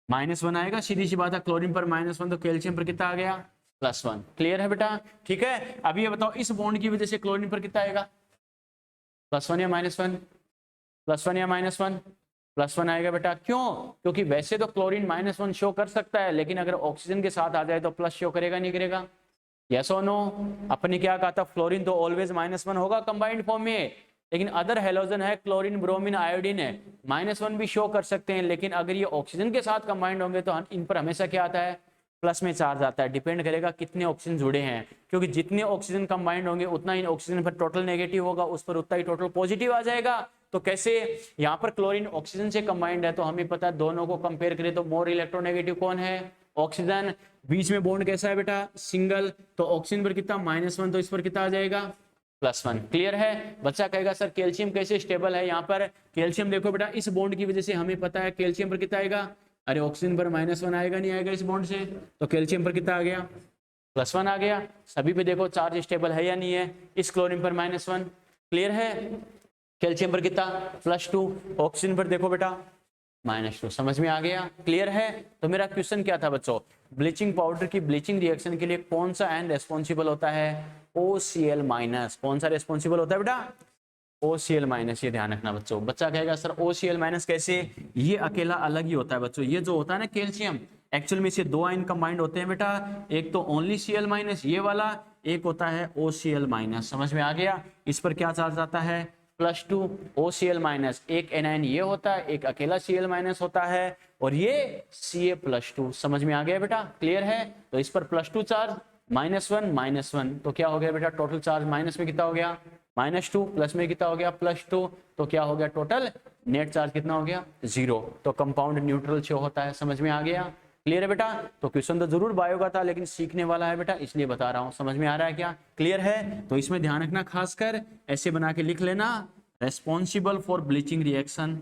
-1 आएगा, सीधी सी बात है, क्लोरीन पर -1 तो कैल्शियम पर कितना आ गया, +1। क्लियर है बेटा, ठीक है। अब ये बताओ इस बॉन्ड की वजह से क्लोरीन पर कितना आएगा, +1 या -1, +1 या -1, +1 आएगा बेटा। क्यों, क्योंकि वैसे तो क्लोरीन -1 शो कर सकता है, लेकिन अगर ऑक्सीजन के साथ आ जाए तो प्लस शो करेगा नहीं करेगा, यस और नो। अपने क्या कहा था, फ्लोरीन तो ऑलवेज -1 होगा कंबाइंड फॉर्म में, लेकिन अदर हेलोजन है, क्लोरीन, ब्रोमीन, आयोडीन है, -1 भी शो कर सकते हैं, लेकिन अगर ये ऑक्सीजन के साथ कंबाइंड होंगे तो इन पर हमेशा क्या आता है, प्लस में चार्ज आता है। डिपेंड करेगा कितने ऑक्सीजन जुड़े हैं, क्योंकि जितने ऑक्सीजन कंबाइंड होंगे उतना ही ऑक्सीजन पर टोटल नेगेटिव होगा, उस पर उतना ही टोटल पॉजिटिव आ जाएगा। तो कैसे, यहाँ पर क्लोरीन ऑक्सीजन से कंबाइंड है, तो हमें पता है दोनों को कंपेयर करें तो मोर इलेक्ट्रोनेगेटिव कौन है, ऑक्सीजन। बीच में बॉन्ड कैसा है बेटा, सिंगल, तो ऑक्सीजन पर कितना, -1, तो इस पर कितना आ जाएगा, +1। क्लियर है। बच्चा कहेगा सर कैल्शियम कैसे स्टेबल है, यहाँ पर कैल्शियम देखो बेटा, इस बॉन्ड की वजह से हमें पता है कैल्शियम पर कितना आएगा, अरे ऑक्सीजन पर -1 आएगा नहीं आएगा इस बॉन्ड से, तो कैल्शियम पर कितना आ गया, +1 आ गया। सभी पे देखो चार्ज स्टेबल है या नहीं है, इस क्लोरीन पर -1, क्लियर है। कैल्शियम पर कितना, +2, ऑक्सीजन पर देखो बेटा -2, समझ में आ गया, क्लियर है। तो मेरा क्वेश्चन क्या था बच्चों, ब्लीचिंग पाउडर की ब्लीचिंग रिएक्शन के लिए कौन सा एन रेस्पॉन्सिबल होता है, OCl-। कौन सा रेस्पॉन्सिबल होता है बेटा, OCl-। ये ध्यान रखना बच्चों। बच्चा कहेगा सर OCl- कैसे, ये अकेला अलग ही होता है बच्चों। ये जो होता है ना कैल्शियम, एक्चुअल में इसे 2 आयन कंबाइंड होते हैं बेटा, एक तो ओनली Cl- ये वाला, एक होता है OCl-। समझ में आ गया। इस पर क्या चार्ज आता है, +2, OCl-। एक एनायन ये होता है, एक अकेला Cl- होता है, और ये Ca+2। समझ में आ गया बेटा, क्लियर है। तो इस पर +2 चार्ज, -1 -1, तो क्या हो गया बेटा, टोटल चार्ज माइनस में कितना हो गया, -2, प्लस में कितना हो गया, +2, तो क्या हो गया, टोटल नेट चार्ज कितना हो गया, 0। तो कंपाउंड न्यूट्रल शो होता है। समझ में आ गया, क्लियर है बेटा। तो क्वेश्चन तो जरूर बायो का था, लेकिन सीखने वाला है बेटा, इसलिए बता रहा हूं। समझ में आ रहा है क्या, क्लियर है। तो इसमें ध्यान रखना, खासकर ऐसे बना के लिख लेना, रेस्पॉन्सिबल फॉर ब्लीचिंग रिएक्शन,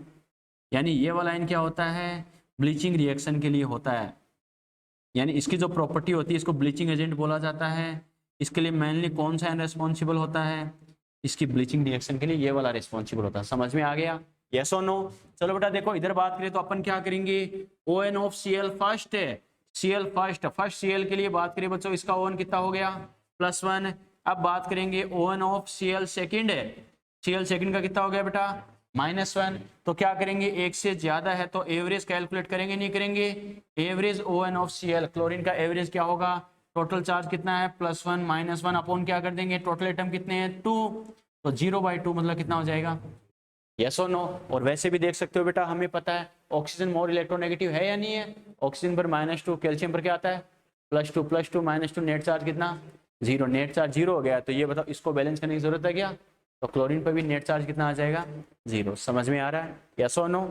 यानी ये वाला लाइन क्या होता है, ब्लीचिंग रिएक्शन के लिए होता है, यानी इसकी जो प्रॉपर्टी होती है इसको ब्लीचिंग एजेंट बोला जाता है। इसके लिए मेनली कौन सा रेस्पॉन्सिबल होता है, इसकी ब्लीचिंग रिएक्शन के लिए ये वाला रिस्पॉन्सिबल होता है। समझ में आ गया, यस और नो। चलो बेटा देखो, इधर बात करें तो अपन क्या करेंगे, ONOF Cl फर्स्ट है, Cl फर्स्ट Cl के लिए बात करें बच्चों, इसका ON कितना हो गया, +1। अब बात करेंगे ONOF Cl सेकेंड है, Cl सेकेंड का कितना हो गया बेटा, -1। तो क्या करेंगे, एक से ज्यादा है तो एवरेज कैलकुलेट करेंगे नहीं करेंगे, एवरेज ONOF Cl, क्लोरीन का एवरेज क्या होगा, टोटल चार्ज कितना है, +1 -1 अपॉन क्या कर देंगे, टोटल एटम कितने हैं 2, तो 0/2 मतलब कितना हो जाएगा, यस और नो। और वैसे भी देख सकते हो बेटा, हमें पता है ऑक्सीजन मोर इलेक्ट्रोनेगेटिव है या नहीं है, ऑक्सीजन पर -2, कैल्शियम पर क्या आता है, +2 -2, नेट चार्ज कितना, 0। नेट चार्ज 0 हो गया, तो ये बताओ इसको बैलेंस करने की जरूरत है क्या, तो क्लोरीन पर भी नेट चार्ज कितना आ जाएगा, 0। समझ में आ रहा है, यस और नो,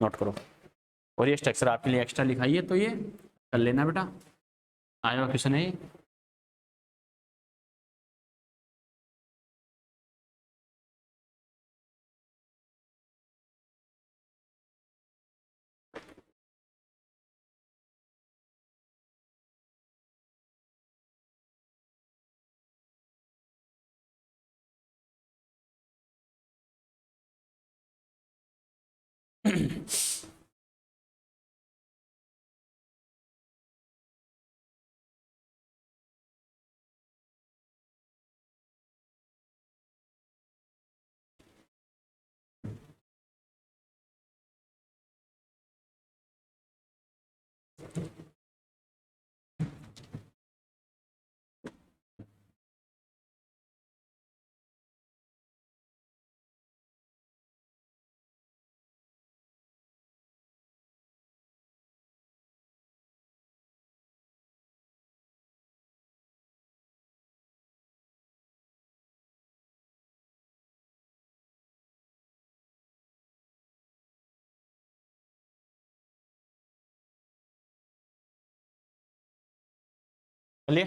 नोट करो। और ये स्ट्रक्चर आपके लिए एक्स्ट्रा लिखाई है, तो ये कर लेना बेटा, आया क्वेश्चन है ये। चलिए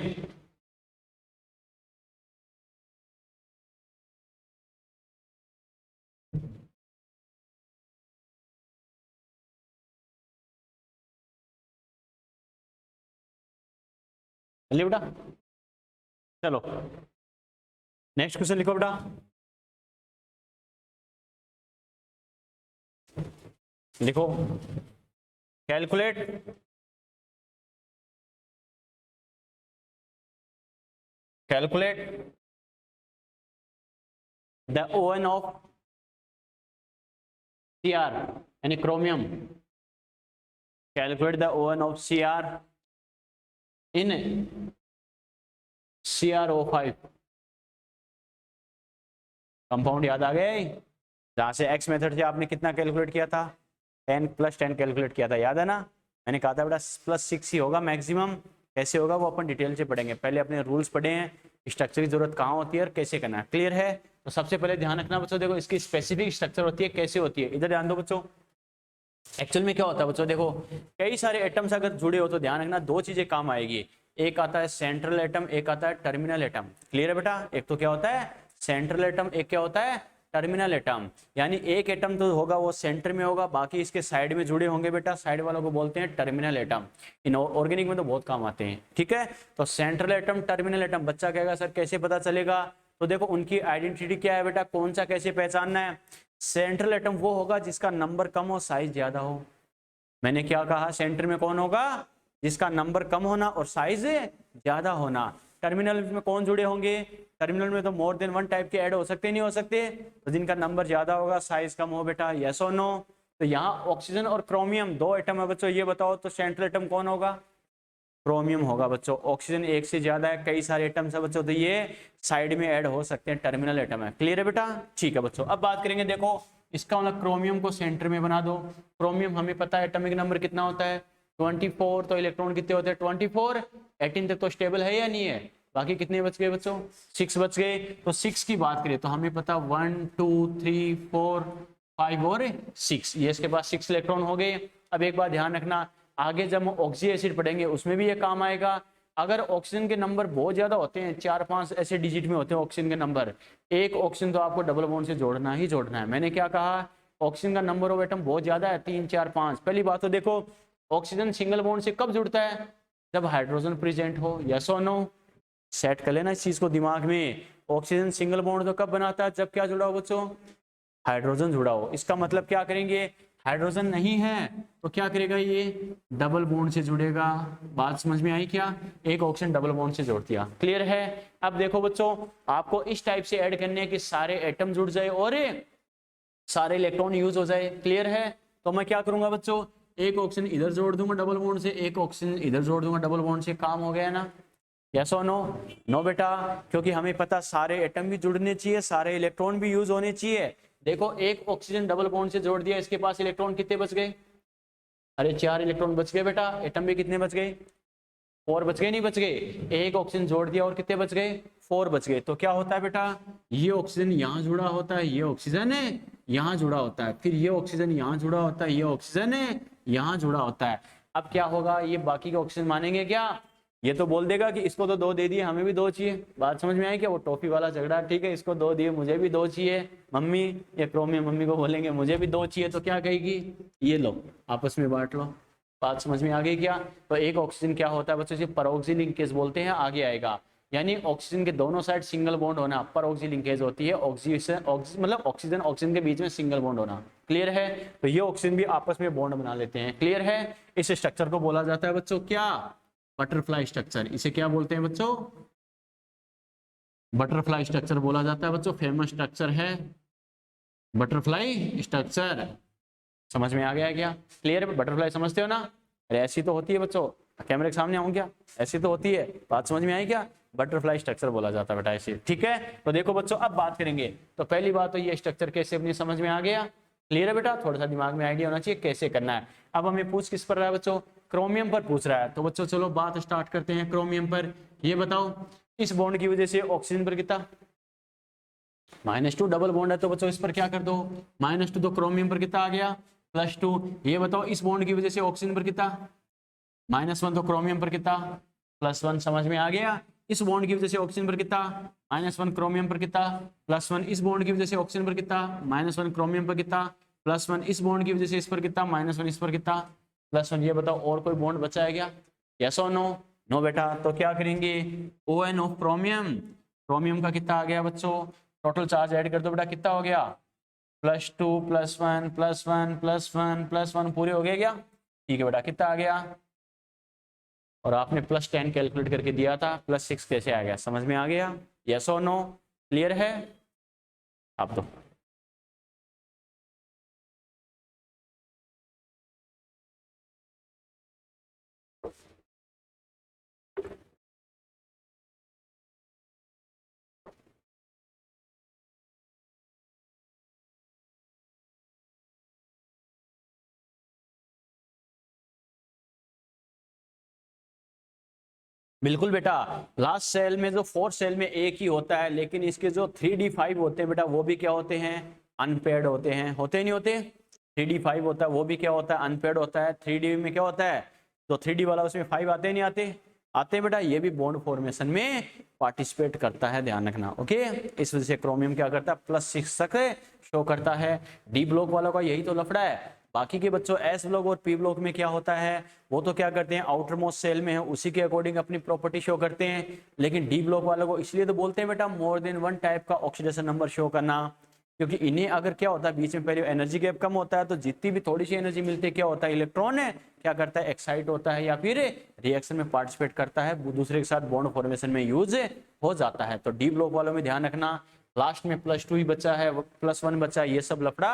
चलिए बेटा, चलो नेक्स्ट क्वेश्चन लिखो बेटा। लिखो calculate the ON of Cr यानी chromium, calculate the ON of Cr in CrO5 compound. याद आ गए? जहां से एक्स मेथड से आपने कितना कैलकुलेट किया था, 10 + 10 कैलकुलेट किया था, याद है ना? मैंने कहा था बेटा +6 ही होगा मैक्सिमम। कैसे होगा वो अपन डिटेल से पढ़ेंगे, पहले अपने रूल्स पढ़े हैं, स्ट्रक्चर की जरूरत कहाँ होती है और कैसे करना है। क्लियर है? तो सबसे पहले ध्यान रखना बच्चों, देखो इसकी स्पेसिफिक स्ट्रक्चर होती है, कैसे होती है, इधर ध्यान दो बच्चों। एक्चुअल में क्या होता है बच्चों, देखो कई सारे एटम्स अगर जुड़े हो तो ध्यान रखना दो चीजें काम आएगी, एक आता है सेंट्रल एटम, एक आता है टर्मिनल एटम। क्लियर है बेटा? एक तो क्या होता है सेंट्रल एटम, एक क्या होता है टर्मिनल एटम। यानी एक एटम तो होगा वो सेंटर में होगा, बाकी इसके साइड में जुड़े होंगे बेटा, साइड वालों को बोलते हैं टर्मिनल एटम। इन ऑर्गेनिक में तो बहुत काम आते हैं। ठीक है, तो सेंट्रल एटम, टर्मिनल एटम। बच्चा कहेगा सर कैसे पता चलेगा? तो देखो उनकी आइडेंटिटी क्या है बेटा, कौन सा कैसे पहचानना है। सेंट्रल एटम वो होगा जिसका नंबर कम हो, साइज ज्यादा हो। मैंने क्या कहा, सेंटर में कौन होगा जिसका नंबर कम होना और साइज ज्यादा होना। टर्मिनल में कौन जुड़े होंगे, टर्मिनल में तो मोर देन वन टाइप के ऐड हो सकते नहीं हो सकते, तो जिनका नंबर ज्यादा होगा साइज कम हो बेटा, यस और नो। तो यहाँ ऑक्सीजन और क्रोमियम दो एटम है बच्चों, ये बताओ तो सेंट्रल एटम कौन होगा, क्रोमियम होगा बच्चों। ऑक्सीजन एक से ज्यादा है, कई सारे एटम्स है बच्चों, तो ये साइड में ऐड हो सकते हैं, टर्मिनल एटम है। क्लियर है बेटा? ठीक है बच्चों, अब बात करेंगे, देखो इसका मतलब क्रोमियम को सेंटर में बना दो। क्रोमियम हमें पता है एटॉमिक नंबर कितना होता है 24, तो इलेक्ट्रॉन कितने होते हैं 24, 18 तक तो स्टेबल है या नहीं है, बाकी कितने बच गए बच्चों 6 बच गए। तो 6 की बात करें तो हमें पता 1 2 3 4 5 और 6, ये इसके पास 6 इलेक्ट्रॉन हो गए। अब एक बात ध्यान रखना, आगे जब हम ऑक्सी एसिड पढ़ेंगे उसमें भी ये काम आएगा। अगर ऑक्सीजन के नंबर बहुत ज्यादा होते हैं, 4-5 ऐसे डिजिट में होते हैं ऑक्सीजन के नंबर, एक ऑक्सीजन तो आपको डबल बॉन्ड से जोड़ना ही जोड़ना है। मैंने क्या कहा, ऑक्सीजन का नंबर ऑफ एटम बहुत ज्यादा है, 3 4 5। पहली बात तो देखो ऑक्सीजन सिंगल बॉन्ड से कब जुड़ता है, जब हाइड्रोजन प्रेजेंट हो, यस और नो। सेट कर लेना इस चीज को दिमाग में, ऑक्सीजन सिंगल बॉन्ड तो कब बनाता है, जब क्या जुड़ा हो बच्चों, हाइड्रोजन जुड़ा हो। इसका मतलब क्या करेंगे, हाइड्रोजन नहीं है तो क्या करेगा, ये डबल बॉन्ड से जुड़ेगा। बात समझ में आई क्या, एक ऑक्सीजन डबल बॉन्ड से जोड़ दिया। क्लियर है? अब देखो बच्चों, आपको इस टाइप से ऐड करने हैं कि सारे एटम जुड़ जाए और सारे इलेक्ट्रॉन यूज हो जाए। क्लियर है? तो मैं क्या करूंगा बच्चों, एक ऑक्सीजन इधर जोड़ दूंगा डबल बॉन्ड से, एक ऑक्सीजन इधर जोड़ दूंगा डबल बॉन्ड से, काम हो गया ना, यस और नो? नो बेटा, क्योंकि हमें पता सारे एटम भी जुड़ने चाहिए, सारे इलेक्ट्रॉन भी यूज होने चाहिए। देखो एक ऑक्सीजन डबल बॉन्ड से जोड़ दिया, इसके पास इलेक्ट्रॉन कितने बच गए, अरे 4 इलेक्ट्रॉन बच गए बेटा। एटम भी कितने बच गए, 4 बच गए, नहीं बच गए। एक ऑक्सीजन जोड़ दिया और कितने बच गए, 4 बच गए। तो क्या होता है बेटा, ये ऑक्सीजन यहाँ जुड़ा होता है, ये ऑक्सीजन है यहाँ जुड़ा होता है, फिर ये ऑक्सीजन यहाँ जुड़ा होता है, ये ऑक्सीजन है यहाँ जुड़ा होता है। अब क्या होगा, ये बाकी के ऑक्सीजन मानेंगे क्या, ये तो बोल देगा कि इसको तो 2 दे दिए, हमें भी 2 चाहिए। बात समझ में आई क्या, वो टॉफी वाला झगड़ा, ठीक है, इसको 2 दिए मुझे भी 2 चाहिए मम्मी, या क्रोमियम मम्मी को बोलेंगे मुझे भी 2 चाहिए, तो क्या कहेगी, ये लो आपस में बांट लो। बात समझ में आ गई क्या? तो एक ऑक्सीजन क्या होता है बच्चों, इसे परोक्सी लिंकेज बोलते हैं, आगे आएगा। यानी ऑक्सीजन के दोनों साइड सिंगल बॉन्ड होना परोक्सी लिंकेज होती है। ऑक्सीजन मतलब ऑक्सीजन ऑक्सीजन के बीच में सिंगल बॉन्ड होना। क्लियर है? तो ये ऑक्सीजन भी आपस में बॉन्ड बना लेते हैं। क्लियर है? इस स्ट्रक्चर को बोला जाता है बच्चों क्या, बटरफ्लाई स्ट्रक्चर। इसे क्या बोलते हैं बच्चों, बटरफ्लाई स्ट्रक्चर बोला जाता है बच्चों। फेमस स्ट्रक्चर है बटरफ्लाई स्ट्रक्चर। समझ में आ गया क्या? क्लियर है? बटरफ्लाई समझते हो ना? अरे ऐसी तो होती है बच्चों, कैमरे के सामने आऊं क्या, ऐसी तो होती है। बात समझ में आई क्या? बटरफ्लाई स्ट्रक्चर बोला जाता है बेटा ऐसे। ठीक है, तो देखो बच्चों अब बात करेंगे। तो पहली बात तो ये स्ट्रक्चर कैसे अपनी समझ में आ गया। क्लियर है बेटा? थोड़ा सा दिमाग में आइडिया होना चाहिए कैसे करना है। अब हमें पूछ किस पर रहा है बच्चों, क्रोमियम पर पूछ रहा है। तो बच्चों चलो बात स्टार्ट करते हैं क्रोमियम पर। ये बताओ इस बॉन्ड की वजह से ऑक्सीजन पर कितना, -2 डबल बॉन्ड है, तो बच्चों इस पर क्या कर दो, -2, तो क्रोमियम पर कितना आ गया +2। ये बताओ इस बॉन्ड की वजह से ऑक्सीजन पर कितना, -1, तो क्रोमियम पर कितना +1। समझ में आ गया? इस बॉन्ड की वजह से ऑक्सीजन पर कितना, -1, क्रोमियम पर कितना +1। इस बॉन्ड की वजह से ऑक्सीजन पर कितना, -1, क्रोमियम पर कितना +1। इस बॉन्ड की वजह से इस पर कितना, -1, इस पर कितना +1। ये बताओ और कोई बॉन्ड बचा है क्या, यस और नो? नो बेटा। तो क्या करेंगे, ON ऑफ क्रोमियम, क्रोमियम का कितना आ गया बच्चों, टोटल चार्ज ऐड कर दो बेटा, कितना हो गया +2 +1 +1 +1 +1 पूरे हो गए क्या? ठीक है बेटा, कितना आ गया? और आपने +10 कैलकुलेट करके दिया था, +6 कैसे आ गया? समझ में आ गया? यस और नो? क्लियर है? आप तो बिल्कुल बेटा, लास्ट सेल में जो फोर्थ सेल में एक ही होता है, लेकिन इसके जो 3D5 होते हैं बेटा वो भी क्या होते हैं? अनपेड होते हैं। होते नहीं होते? 3D5 होता है वो भी क्या होता है? अनपेड होता है। 3D में क्या होता है? तो 3D वाला उसमें 5 आते नहीं आते? आते हैं बेटा। ये भी बॉन्ड फॉर्मेशन में पार्टिसिपेट करता है, ध्यान रखना। ओके, इस वजह से क्रोमियम क्या करता है? +6 तक शो करता है। डी ब्लॉक वालों का यही तो लफड़ा है। बाकी के बच्चों एस ब्लॉक और पी ब्लॉक में क्या होता है? वो तो क्या करते हैं, आउटर मोस्ट सेल में है उसी के अकॉर्डिंग अपनी प्रॉपर्टी शो करते हैं। लेकिन डी ब्लॉक वालों को इसलिए तो बोलते हैं बेटा मोर देन वन टाइप का ऑक्सीडेशन नंबर शो करना, क्योंकि इन्हें अगर क्या होता है बीच में पहले एनर्जी गैप कम होता है तो जितनी भी थोड़ी सी एनर्जी मिलती है क्या होता है? इलेक्ट्रॉन है क्या करता है? एक्साइट होता है या फिर रिएक्शन में पार्टिसिपेट करता है, दूसरे के साथ बॉन्ड फॉर्मेशन में यूज हो जाता है। तो डी ब्लॉक वालों में ध्यान रखना, लास्ट में +2 ही बचा है, +1 बचा है, ये सब लफड़ा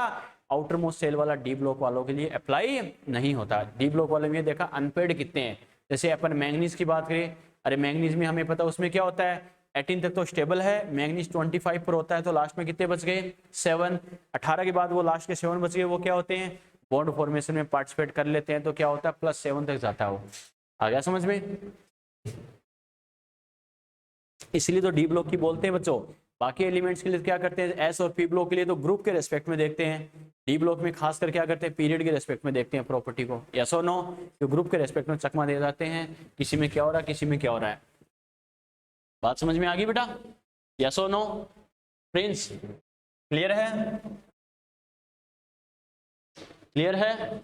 आउटर मोस्ट सेल वाला डी ब्लॉक वालों के लिए अप्लाई नहीं होता। डी ब्लॉक वाले में देखा अनपेड कितने हैं। जैसे अपन मैंगनीज की बात करें, अरे मैंगनीज में हमें पता उसमें क्या होता है? 18 तक तो स्टेबल है, मैंगनीज 25 पर होता है, तो लास्ट में कितने बच गए? 7। 18 के बाद वो लास्ट के 7 बच गए, वो क्या होते हैं? बॉन्ड फॉर्मेशन में पार्टिसिपेट कर लेते हैं, तो क्या होता है? +7 तक जाता है वो। आ गया समझ में? इसलिए तो डी ब्लॉक की बोलते हैं बच्चों। बाकी एलिमेंट्स के लिए क्या करते हैं? एस और पी ब्लॉक के लिए तो ग्रुप के रेस्पेक्ट में देखते हैं। डी ब्लॉक में खासकर क्या करते हैं? पीरियड के रेस्पेक्ट में देखते हैं प्रॉपर्टी को। यस और नो? तो ग्रुप के रेस्पेक्ट में चकमा दे जाते हैं, किसी में क्या हो रहा है, किसी में क्या हो रहा है। बात समझ में आ गई बेटा? यस और नो? प्रिंस क्लियर है? क्लियर है?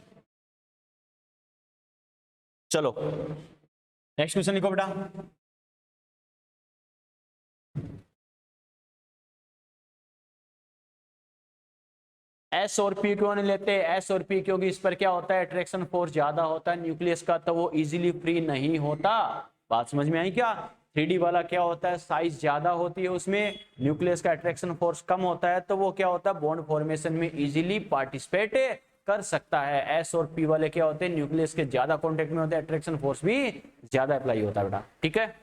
चलो नेक्स्ट क्वेश्चन लिखो बेटा। एस और पी क्यों नहीं लेते? एस और पी क्योंकि इस पर क्या होता है? अट्रैक्शन फोर्स ज्यादा होता है न्यूक्लियस का, तो वो इजीली फ्री नहीं होता। बात समझ में आई क्या? 3D वाला क्या होता है? साइज ज्यादा होती है उसमें, न्यूक्लियस का अट्रैक्शन फोर्स कम होता है, तो वो क्या होता है? बॉन्ड फॉर्मेशन में इजीली पार्टिसिपेट कर सकता है। एस और पी वाले क्या होते हैं? न्यूक्लियस के ज्यादा कॉन्टेक्ट में होते हैं, अट्रैक्शन फोर्स भी ज्यादा अप्लाई होता है बेटा, ठीक है?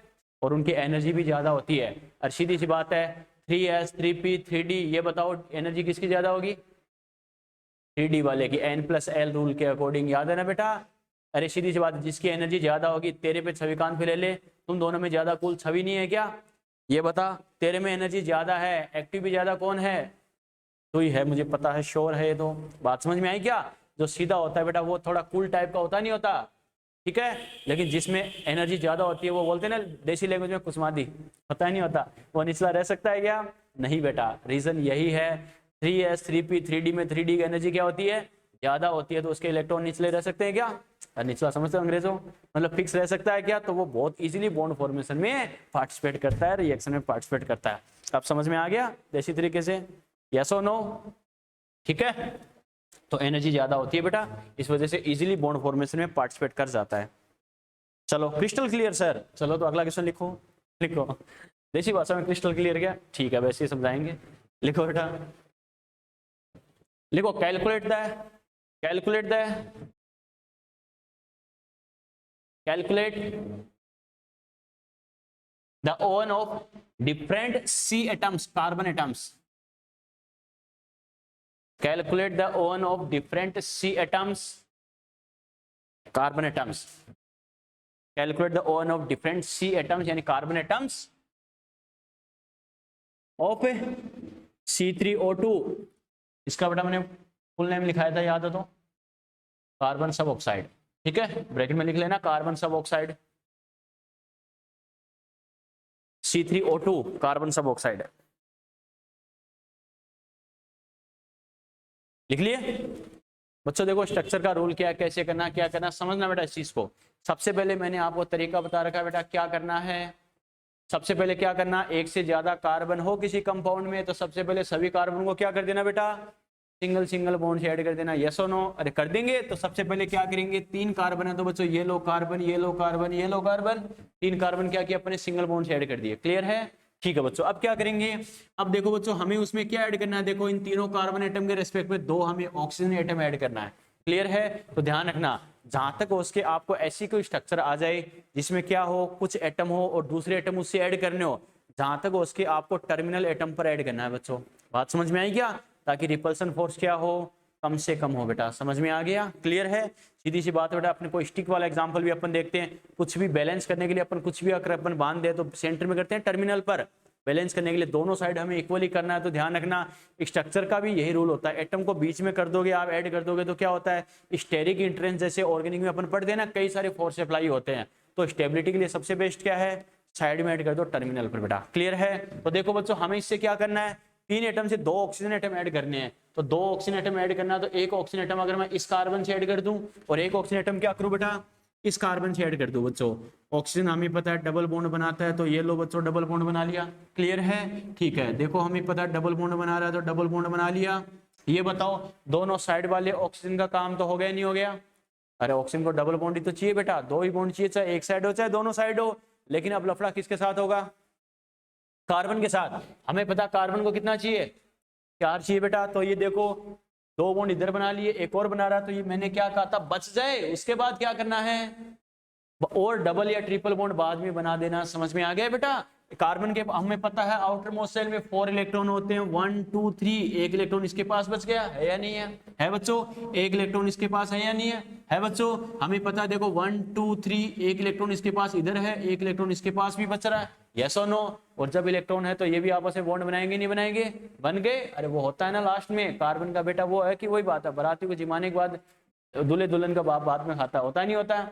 और उनकी एनर्जी भी ज्यादा होती है। और सीधी सी बात है 3s 3p 3d, ये बताओ एनर्जी किसकी ज्यादा होगी? 3D वाले की N+L रूल के अकॉर्डिंग, याद है ना बेटा? अरे सीधी सी बात, जिसकी एनर्जी ज्यादा होगी, तेरे पे छवि कान पे ले ले, तुम दोनों में ज्यादा कुल छवि नहीं है क्या? ये बता, तेरे में एनर्जी ज्यादा है, एक्टिव भी ज्यादा कौन है? तू ही है, मुझे पता है, श्योर है ये तो। बात समझ में आई क्या? जो सीधा होता है बेटा वो थोड़ा कूल टाइप का होता नहीं होता, ठीक है? लेकिन जिसमें एनर्जी ज्यादा होती है वो बोलते हैं ना देसी लैंग्वेज में कुसमादी, पता नहीं होता, वो निचला रह सकता है क्या? नहीं बेटा, रीजन यही है 3s 3p 3d में 3d की एनर्जी क्या होती है? ज्यादा होती है, तो उसके इलेक्ट्रॉन निचले रह सकते हैं क्या? निचला समझते हो अंग्रेजों? मतलब फिक्स रह सकता है क्या? तो वो बहुत इजीली बॉन्ड फॉर्मेशन में पार्टिसिपेट करता है, रिएक्शन में पार्टिसिपेट करता है। अब समझ में आ गया देसी तरीके से? यस और नो? ठीक है, तो एनर्जी ज्यादा होती है बेटा, इस वजह से इजीली बॉन्ड फॉर्मेशन में पार्टिसिपेट कर जाता है। चलो क्रिस्टल क्लियर सर? चलो तो अगला क्वेश्चन लिखो। लिखो, देसी भाषा में क्रिस्टल क्लियर क्या? ठीक है, वैसे ही समझाएंगे। लिखो बेटा, लिखो calculate the ON of different C atoms, carbon atoms. Calculate the ON of different C atoms, carbon atoms. Calculate the ON of different C atoms यानी कार्बन एटम्स ऑफ C3O2। इसका बेटा मैंने फुल नेम लिखाया था, याद है तो? Carbon सब ऑक्साइड, ठीक है? ब्रैकेट में लिख लेना कार्बन सब ऑक्साइड, C3O2 कार्बन सब ऑक्साइड। लिख लिए बच्चों? देखो स्ट्रक्चर का रूल क्या है, कैसे करना, क्या करना, समझना बेटा इस चीज को। सबसे पहले मैंने आपको तरीका बता रखा है बेटा, क्या करना है। सबसे पहले क्या करना, एक से ज्यादा कार्बन हो किसी कंपाउंड में, तो सबसे पहले सभी कार्बन को क्या कर देना बेटा? सिंगल सिंगल बॉन्ड से ऐड कर देना, यस और नो। अरे कर देंगे तो सबसे पहले क्या करेंगे, 3 कार्बन है तो बच्चों ये लो कार्बन, ये लो कार्बन, ये लो कार्बन, 3 कार्बन क्या किया अपने सिंगल बॉन्ड से ऐड कर दिए। क्लियर है? ठीक है बच्चों। अब क्या करेंगे, अब देखो बच्चों हमें उसमें क्या ऐड करना है, देखो इन तीनों कार्बन एटम के रेस्पेक्ट में 2 हमें ऑक्सीजन एटम ऐड करना है। क्लियर है? तो ध्यान रखना जहां तक हो उसके आपको ऐसी कोई स्ट्रक्चर आ जाए जिसमें क्या हो, कुछ एटम हो और दूसरे एटम उससे ऐड करने हो, जहां तक हो उसके आपको टर्मिनल एटम पर ऐड करना है बच्चों। बात समझ में आई क्या? ताकि रिपल्सन फोर्स क्या हो, कम से कम हो। बेटा समझ में आ गया? क्लियर है? सीधी सी बात है बेटा। अपने को स्टिक वाला एग्जांपल भी अपन देखते हैं, कुछ भी बैलेंस करने के लिए अपन कुछ भी अगर अपन बांध दे तो सेंटर में करते हैं टर्मिनल पर, बैलेंस करने के लिए दोनों साइड हमें इक्वली करना है। तो ध्यान रखना स्ट्रक्चर का भी यही रूल होता है, एटम को बीच में कर दोगे आप, ऐड कर दोगे तो क्या होता है, स्टेरिक इंटरेंस जैसे ऑर्गेनिक में अपन पढ़ते हैं ना, कई सारे फोर्स अप्लाई होते हैं। तो स्टेबिलिटी के लिए सबसे बेस्ट क्या है, साइड में ऐड कर दो टर्मिनल पर। बेटा क्लियर है? तो देखो बच्चों हमें इससे क्या करना है, 3 एटम से 2 ऑक्सीजन एटम ऐड करने हैं। तो 2 ऑक्सीजन एटम ऐड करना है तो एक ऑक्सीजन एटम अगर मैं इस कार्बन से ऐड कर दूं और एक ऑक्सीजन एटम क्या करूं बेटा, इस कार्बन से ऐड कर दो बच्चों। ऑक्सीजन हमें पता है डबल बॉन्ड बनाता है, तो ये लो बच्चों डबल बॉन्ड बना लिया। क्लियर है? ठीक है। देखो हमें पता है डबल बॉन्ड बना रहा है तो डबल बॉन्ड बना लिया। ये बताओ दोनों साइड वाले ऑक्सीजन का काम तो हो गया नहीं हो गया? अरे ऑक्सीजन को डबल बॉन्ड ही तो चाहिए बेटा, 2 ही बॉन्ड चाहिए, चाहे एक साइड हो चाहे दोनों साइड हो। लेकिन अब लफड़ा किसके साथ होगा, कार्बन के साथ। हमें पता कार्बन को कितना चाहिए, 4 चाहिए बेटा। तो ये देखो 2 बॉन्ड इधर बना लिए, एक और बना रहा, तो ये मैंने क्या कहा था बच जाए, उसके बाद क्या करना है, और डबल या ट्रिपल बॉन्ड बाद में बना देना। समझ में आ गया बेटा? कार्बन के हमें पता है आउटर मोस्ट शेल में 4 इलेक्ट्रॉन होते हैं, 1 2 3, एक इलेक्ट्रॉन इसके पास बच गया है या नहीं है? है बच्चों? एक इलेक्ट्रॉन इसके पास है या नहीं है? है बच्चों? हमें पता है देखो 1 2 3, एक इलेक्ट्रॉन इसके पास इधर है, एक इलेक्ट्रॉन इसके पास भी बच रहा है, यस और नो। और जब इलेक्ट्रॉन है तो ये भी आपस में बॉन्ड बनाएंगे नहीं बनाएंगे? बन गए। अरे वो होता है ना लास्ट में कार्बन का बेटा, वो है कि वही बात है, बाराती को जिमाने के बाद दूल्हे दुल्हन का बाप बाद में खाता, होता नहीं होता?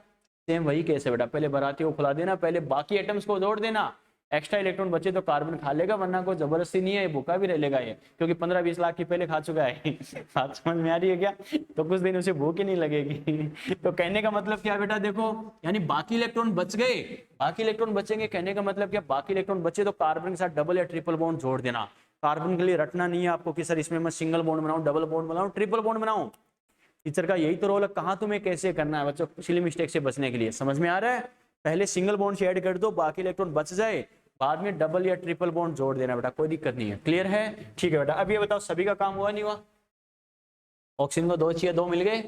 सेम वही केस है बेटा, पहले बाराती को खुला देना, पहले बाकी एटम्स को जोड़ देना, एक्स्ट्रा इलेक्ट्रॉन बचे तो कार्बन खा लेगा, वरना कोई जबरदस्ती नहीं है, ये भूखा भी रह लेगा ये, क्योंकि 15-20 लाख की पहले खा चुका है। बात समझ में आ रही है क्या? तो कुछ दिन उसे भूख ही नहीं लगेगी। तो कहने का मतलब क्या बेटा, देखो यानी बाकी इलेक्ट्रॉन बच गए, बाकी इलेक्ट्रॉन बचेंगे, कहने का मतलब क्या, बाकी इलेक्ट्रॉन बचे तो कार्बन के साथ डबल या ट्रिपल बॉन्ड जोड़ देना। कार्बन के लिए रटना नहीं है आपको कि सर इसमें मैं सिंगल बॉन्ड बनाऊं, डबल बॉन्ड बनाऊं, ट्रिपल बॉन्ड बनाऊं। टीचर का यही तो रोल है, कहाँ तुम्हें कैसे करना है बच्चों, सिली मिस्टेक से बचने के लिए। समझ में आ रहा है? पहले सिंगल बॉन्ड से ऐड कर दो, बाकी इलेक्ट्रॉन बच जाए, बाद में डबल या ट्रिपल बॉन्ड जोड़ देना बेटा, कोई दिक्कत नहीं है। क्लियर है? ठीक है बेटा। अब ये बताओ सभी का काम हुआ नहीं हुआ? ऑक्सीजन को 2 चाहिए, 2 मिल गए,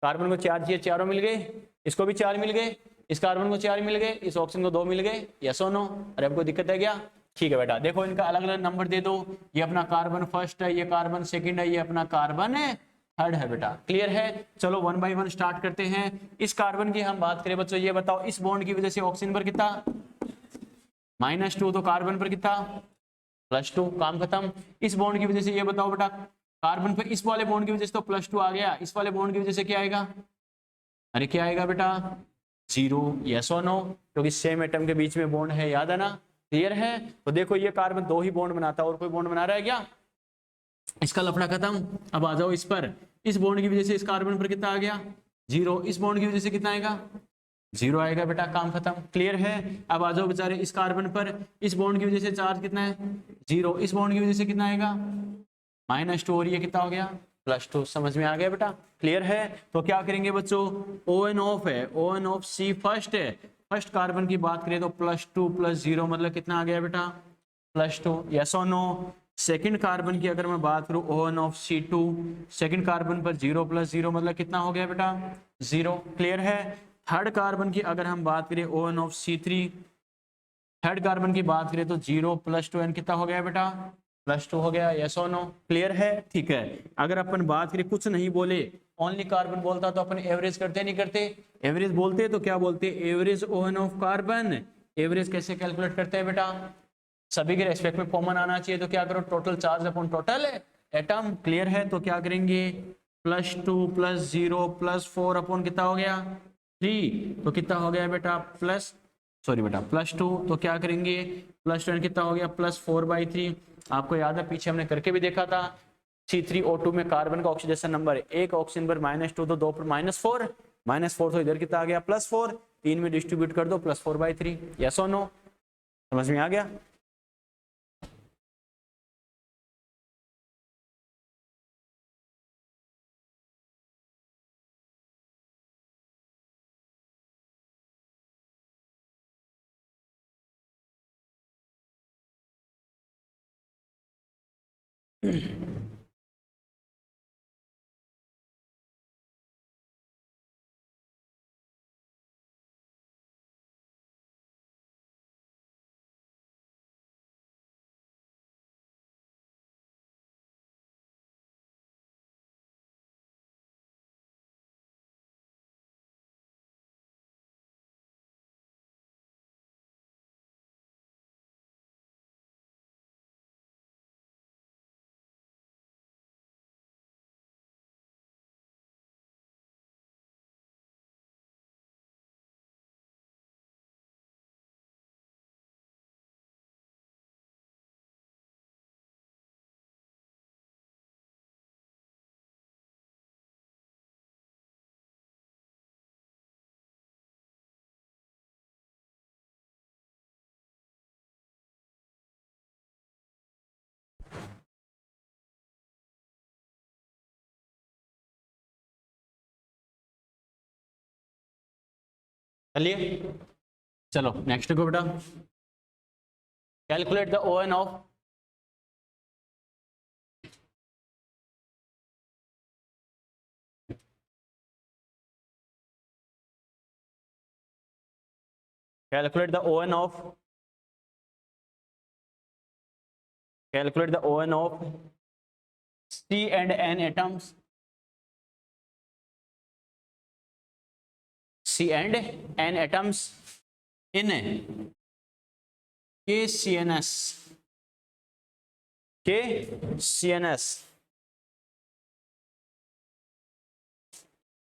कार्बन को 4 चाहिए, 4 मिल गए, इसको भी 4 मिल गए, इस कार्बन को 4 मिल गए, इस ऑक्सीजन को 2 मिल गए, यस और नो? अरे अब कोई दिक्कत है क्या? ठीक है बेटा। देखो इनका अलग अलग नंबर दे दो, ये अपना कार्बन फर्स्ट है, ये कार्बन सेकंड है, ये अपना कार्बन है थर्ड है बेटा। क्लियर है? चलो 1 बाय 1 स्टार्ट करते हैं। इस कार्बन की हम बात करें बच्चों, ये बताओ इस बॉन्ड की वजह से ऑक्सीजन पर कितना, -2, तो कार्बन पर कितना, +2, काम खत्म। इस बॉन्ड की वजह से ये बताओ बेटा, कार्बन पर इस वाले बॉन्ड की वजह से तो +2 आ गया, इस वाले बॉन्ड की वजह से क्या आएगा, अरे क्या आएगा बेटा, 0, यस और नो, क्योंकि सेम एटम के बीच में बॉन्ड है, याद है ना? क्लियर है? तो देखो ये कार्बन 2 ही बॉन्ड बनाता है, और कोई बॉन्ड बना रहा है क्या? इसका लफड़ा खत्म। अब आ जाओ इस पर, इस बॉन्ड की वजह से इस कार्बन पर कितना आ गया, 0, इस बॉन्ड की वजह से कितना आएगा, 0 आएगा बेटा, काम खत्म। क्लियर है? अब आ जाओ बेचारे इस कार्बन पर, इस बॉन्ड की वजह से चार्ज कितना है, 0, इस बॉन्ड की वजह से कितना आएगा, -2, और ये कितना हो गया, +2। समझ में आ गया बेटा? क्लियर है? तो क्या करेंगे बच्चों, ON ऑफ है, ON ऑफ C फर्स्ट है, फर्स्ट कार्बन की बात करें तो +2 + 0 मतलब कितना आ गया बेटा, +2, यस और नो? सेकंड कार्बन की अगर मैं बात करूं ON of C2, second carbon पर 0 + 0 मतलब कितना हो गया बेटा, 0। क्लियर है? थर्ड कार्बन की अगर हम बात करें ON of C3, third carbon की बात करें तो 0 + 2 कितना हो गया बेटा, +2 हो गया, यस और नो? क्लियर है? ठीक है। अगर अपन बात करें कुछ नहीं बोले, ओनली कार्बन बोलता तो अपन एवरेज करते नहीं करते, एवरेज बोलते तो क्या बोलते, average ON of carbon. Average कैसे कैलकुलेट करते हैं बेटा, सभी के रेस्पेक्ट में कॉमन आना चाहिए, तो क्या करो, total charge upon total atom. Clear है? तो क्या करेंगे, +2 + 0 + 4 अपॉन कितना हो गया, 3, तो कितना हो गया बेटा, +2, तो क्या करेंगे, +2 कितना हो गया, +4/3। आपको याद है पीछे हमने करके भी देखा था, C3O2 में कार्बन का ऑक्सीडेशन नंबर है, एक ऑक्सीजन पर -2 तो 2 पर -4, -4 तो इधर कितना आ गया, +4, 3 में डिस्ट्रीब्यूट कर दो, +4/3, यस और नो? समझ में आ गया? चलिए चलो नेक्स्ट को बेटा, calculate the ON of calculate the ON of C and N atoms, C and N atoms in KCNS.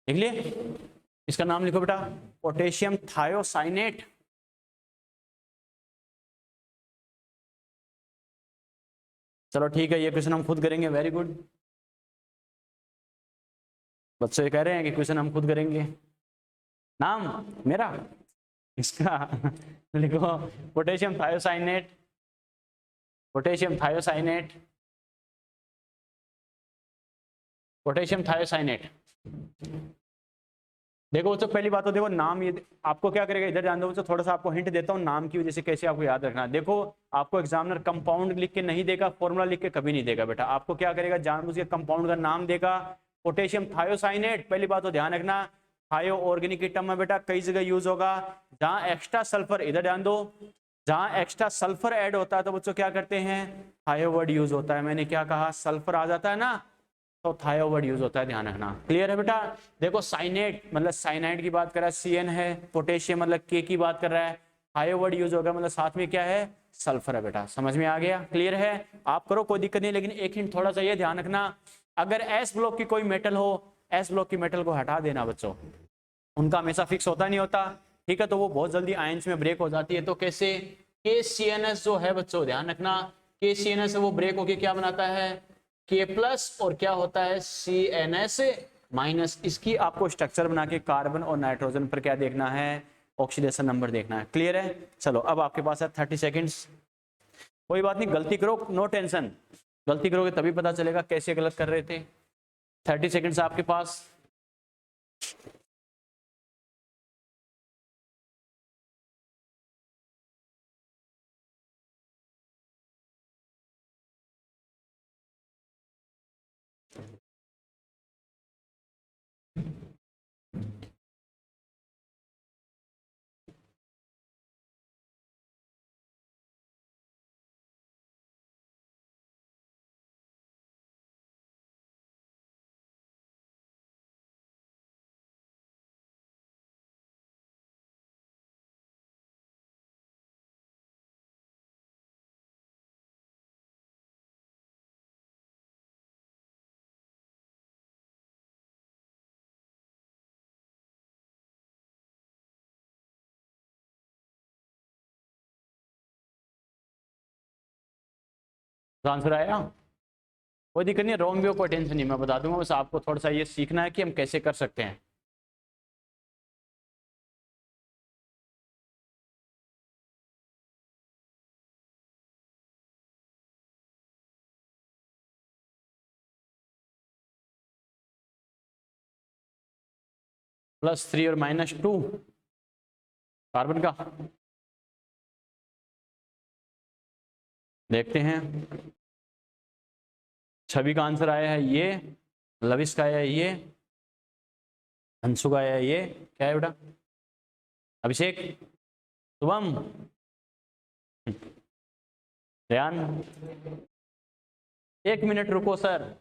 देख लिए, इसका नाम लिखो बेटा, पोटेशियम थायोसाइनेट। चलो ठीक है, ये क्वेश्चन हम खुद करेंगे। वेरी गुड, बच्चे कह रहे हैं कि क्वेश्चन हम खुद करेंगे। नाम मेरा इसका लिखो, potassium thiocyanate, potassium thiocyanate, potassium thiocyanate. देखो बच्चों, पहली बात तो देखो नाम, ये आपको क्या करेगा, इधर जान दो बच्चों, थोड़ा सा आपको हिंट देता हूँ नाम की वजह से कैसे आपको याद रखना है। देखो आपको एग्जामिनर कंपाउंड लिख के नहीं देगा, फॉर्मूला लिख के कभी नहीं देगा बेटा। आपको क्या करेगा, जानबूझ के कंपाउंड का नाम देगा, पोटेशियम थायोसाइनेट। पहली बात तो ध्यान रखना, थायो ऑर्गेनिक की टर्म में बेटा कई जगह यूज होगा। जहां एक्स्ट्रा सल्फर, इधर ध्यान दो, जहां एक्स्ट्रा सल्फर ऐड होता है तो बच्चों क्या करते हैं, थायो वर्ड यूज होता है। मैंने क्या कहा, सल्फर आ जाता है ना तो थायो वर्ड यूज होता है, ध्यान रखना। क्लियर है बेटा। देखो साइनेट मतलब साइनाइड की बात कर रहा है, CN है, पोटेशियम मतलब K की बात कर रहा है, थायो वर्ड यूज होगा मतलब साथ में क्या है, सल्फर है बेटा। समझ में आ गया, क्लियर है। आप करो कोई दिक्कत नहीं, लेकिन एक हिंट थोड़ा सा ये ध्यान रखना, अगर S ब्लॉक की कोई मेटल हो, S ब्लॉक की मेटल को हटा देना बच्चों, उनका हमेशा फिक्स होता नहीं होता, ठीक है, तो वो बहुत जल्दी आयंस में ब्रेक हो जाती है। तो कैसे, KCNS जो है बच्चों ध्यान रखना, KCNS है वो ब्रेक होके क्या बनाता है, K प्लस, और क्या होता है CNS माइनस। इसकी आपको स्ट्रक्चर बना के कार्बन और नाइट्रोजन पर क्या देखना है, ऑक्सीडेशन नंबर देखना है। क्लियर है। चलो अब आपके पास है 30 सेकेंड्स। कोई बात नहीं, गलती करो, नो टेंशन, गलती करोगे तभी पता चलेगा कैसे गलत कर रहे थे। 30 सेकेंड्स आपके पास। आंसर आया, कोई दिक्कत नहीं, रॉन्ग भी हो कोई टेंशन नहीं, मैं बता दूंगा, बस आपको थोड़ा सा ये सीखना है कि हम कैसे कर सकते हैं। +3 और -2 कार्बन का, देखते हैं। छवि का आंसर आया है ये, लविश का आया है ये, अंशु का आया है ये, क्या है बेटा? अभिषेक, शुभम, ध्यान, 1 मिनट रुको सर।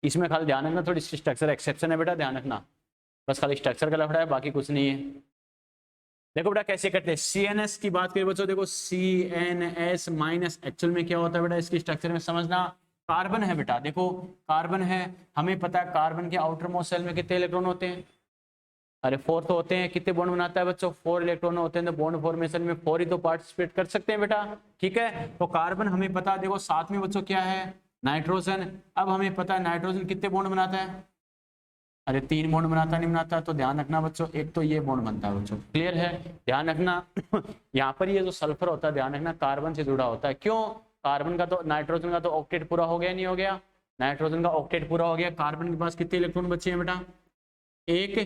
इसमें खाली ध्यान रखना, थोड़ी स्ट्रक्चर एक्सेप्शन है बेटा, ध्यान रखना, बस खाली स्ट्रक्चर का लफड़ा है, बाकी कुछ नहीं है। देखो बेटा कैसे करते हैं, CNS की बात करें बच्चों, देखो CNS माइनस एक्चुअल में क्या होता है बेटा, इसकी स्ट्रक्चर में समझना, कार्बन है बेटा, देखो कार्बन है, हमें पता है कार्बन के आउटर मोस्ट शेल में कितने इलेक्ट्रॉन होते हैं, अरे 4 तो होते हैं, कितने बॉन्ड बनाता है बच्चों, 4 इलेक्ट्रॉन होते हैं, तो बॉन्ड फॉर्मेशन में 4 ही तो पार्टिसिपेट कर सकते हैं बेटा, ठीक है। तो कार्बन हमें पता है, देखो साथ में बच्चों क्या है, नाइट्रोजन। अब हमें पता है नाइट्रोजन कितने बॉन्ड बनाता है, अरे 3 बॉन्ड बनाता नहीं बनाता, तो ध्यान रखना बच्चों, एक तो ये बॉन्ड बनता है बच्चों, क्लियर है, ध्यान रखना। यहाँ पर ये जो सल्फर होता है, ध्यान रखना कार्बन से जुड़ा होता है, क्यों, कार्बन का तो, नाइट्रोजन का तो ऑक्टेट पूरा हो गया, नहीं हो गया, नाइट्रोजन का ऑक्टेट पूरा हो गया, कार्बन के पास कितने इलेक्ट्रॉन बचे हैं बेटा, एक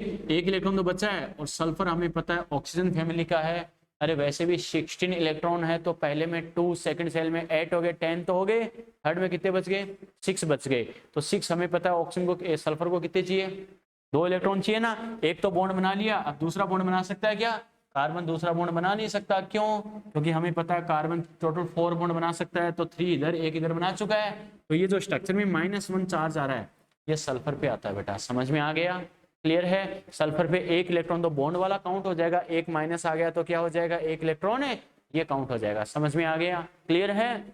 इलेक्ट्रॉन तो बचा है, और सल्फर हमें पता है ऑक्सीजन फैमिली का है, अरे वैसे भी 16 इलेक्ट्रॉन है, तो पहले में 2, सेकंड सेल में 8 हो गए, 10 तो हो गए, थर्ड में कितने बच गए, 6 बच गए, तो 6 हमें पता है ऑक्सीजन को, सल्फर को कितने चाहिए, 2 इलेक्ट्रॉन चाहिए ना, एक तो बॉन्ड बना लिया, अब दूसरा बॉन्ड बना सकता है क्या, कार्बन दूसरा बॉन्ड बना नहीं सकता, क्यों, क्योंकि हमें पता है कार्बन टोटल 4 बॉन्ड बना सकता है, तो 3 इधर 1 इधर बना चुका है, तो ये जो स्ट्रक्चर में -1 चार्ज आ रहा है, ये सल्फर पे आता है बेटा, समझ में आ गया, क्लियर है। सल्फर पे 1 इलेक्ट्रॉन तो बॉन्ड वाला काउंट हो जाएगा, 1 माइनस आ गया तो क्या हो जाएगा, 1 इलेक्ट्रॉन है, ये काउंट हो जाएगा, समझ में आ गया, क्लियर है,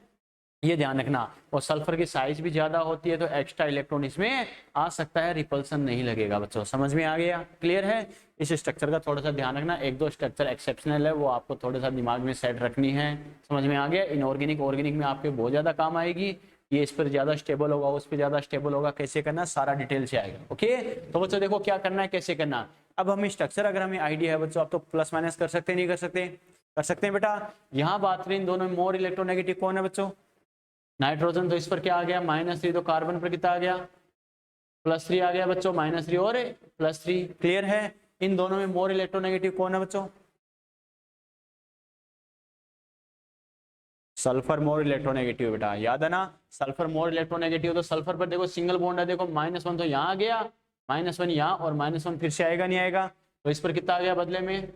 ये ध्यान रखना। और सल्फर की साइज भी ज्यादा होती है, तो एक्स्ट्रा इलेक्ट्रॉन इसमें आ सकता है, रिपल्सन नहीं लगेगा बच्चों, समझ में आ गया, क्लियर है। इस स्ट्रक्चर का थोड़ा सा ध्यान रखना, 1-2 स्ट्रक्चर एक्सेप्शनल है, वो आपको थोड़ा सा दिमाग में सेट रखनी है, समझ में आ गया। इनऑर्गेनिक ऑर्गेनिक में आपके बहुत ज्यादा काम आएगी, ये इस पर ज्यादा स्टेबल होगा, उस पर ज्यादा स्टेबल होगा, कैसे करना सारा डिटेल से आएगा, ओके। तो बच्चों देखो क्या करना है, कैसे करना। अब हमें स्ट्रक्चर अगर हमें आइडिया है बच्चों, आप तो प्लस माइनस कर सकते हैं, नहीं कर सकते, कर सकते हैं बेटा। यहाँ बात करें इन दोनों में मोर इलेक्ट्रोनेगेटिव कौन है बच्चों, नाइट्रोजन, तो इस पर क्या आ गया -3, तो कार्बन पर कितना आ गया +3 आ गया बच्चों, -3 और +3, क्लियर है। इन दोनों में मोर इलेक्ट्रोनेगेटिव कौन है बच्चों, सल्फर मोर इलेक्ट्रोनेगेटिव बेटा, याद है ना, सल्फर मोर इलेक्ट्रोनेगेटिव, तो सल्फर पर देखो सिंगल बॉन्ड है, देखो -1 तो यहाँ आ गया, -1 यहाँ, और -1 फिर से आएगा नहीं आएगा, तो इस पर कितना आ गया बदले में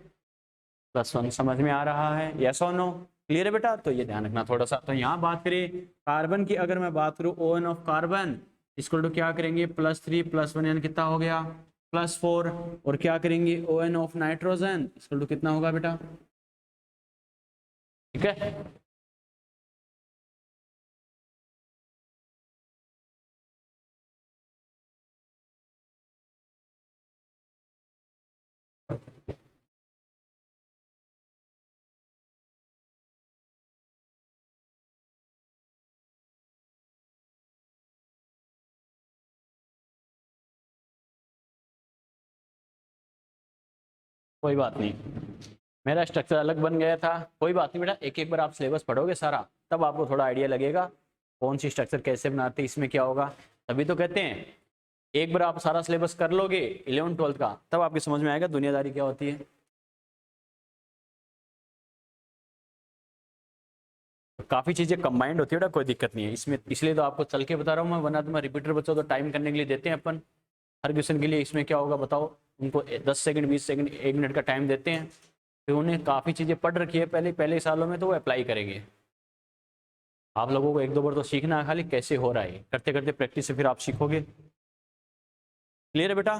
+1, समझ में आ रहा है, यस और नो, क्लियर है बेटा। तो ये ध्यान रखना थोड़ा सा। तो यहाँ बात करें कार्बन की, अगर मैं बात करूँ ON ऑफ कार्बन इसको तो क्या करेंगे +3 +1 यानी कितना हो गया +4, और क्या करेंगे ON ऑफ नाइट्रोजन इसको तो कितना होगा बेटा, ठीक है। कोई बात नहीं, मेरा स्ट्रक्चर अलग बन गया था, कोई बात नहीं बेटा, एक एक बार आप सिलेबस पढ़ोगे सारा, तब आपको थोड़ा आइडिया लगेगा कौन सी स्ट्रक्चर कैसे बनाते हैं, इसमें क्या होगा। तभी तो कहते हैं एक बार आप सारा सिलेबस कर लोगे 11th-12th का, तब आपकी समझ में आएगा दुनियादारी क्या होती है। काफी चीजें कंबाइंड होती है बेटा, कोई दिक्कत नहीं है इसमें, इसलिए तो आपको चल के बता रहा हूँ मैं, वरना तुम्हें रिपीटर बच्चों तो टाइम करने के लिए देते हैं अपन हर क्वेश्चन के लिए, इसमें क्या होगा बताओ, उनको 10 सेकंड 20 सेकंड 1 मिनट का टाइम देते हैं, फिर उन्हें काफ़ी चीज़ें पढ़ रखी है पहले सालों में, तो वो अप्लाई करेंगे। आप लोगों को 1-2 बार तो सीखना है, खाली कैसे हो रहा है, करते करते प्रैक्टिस से फिर आप सीखोगे, क्लियर है बेटा,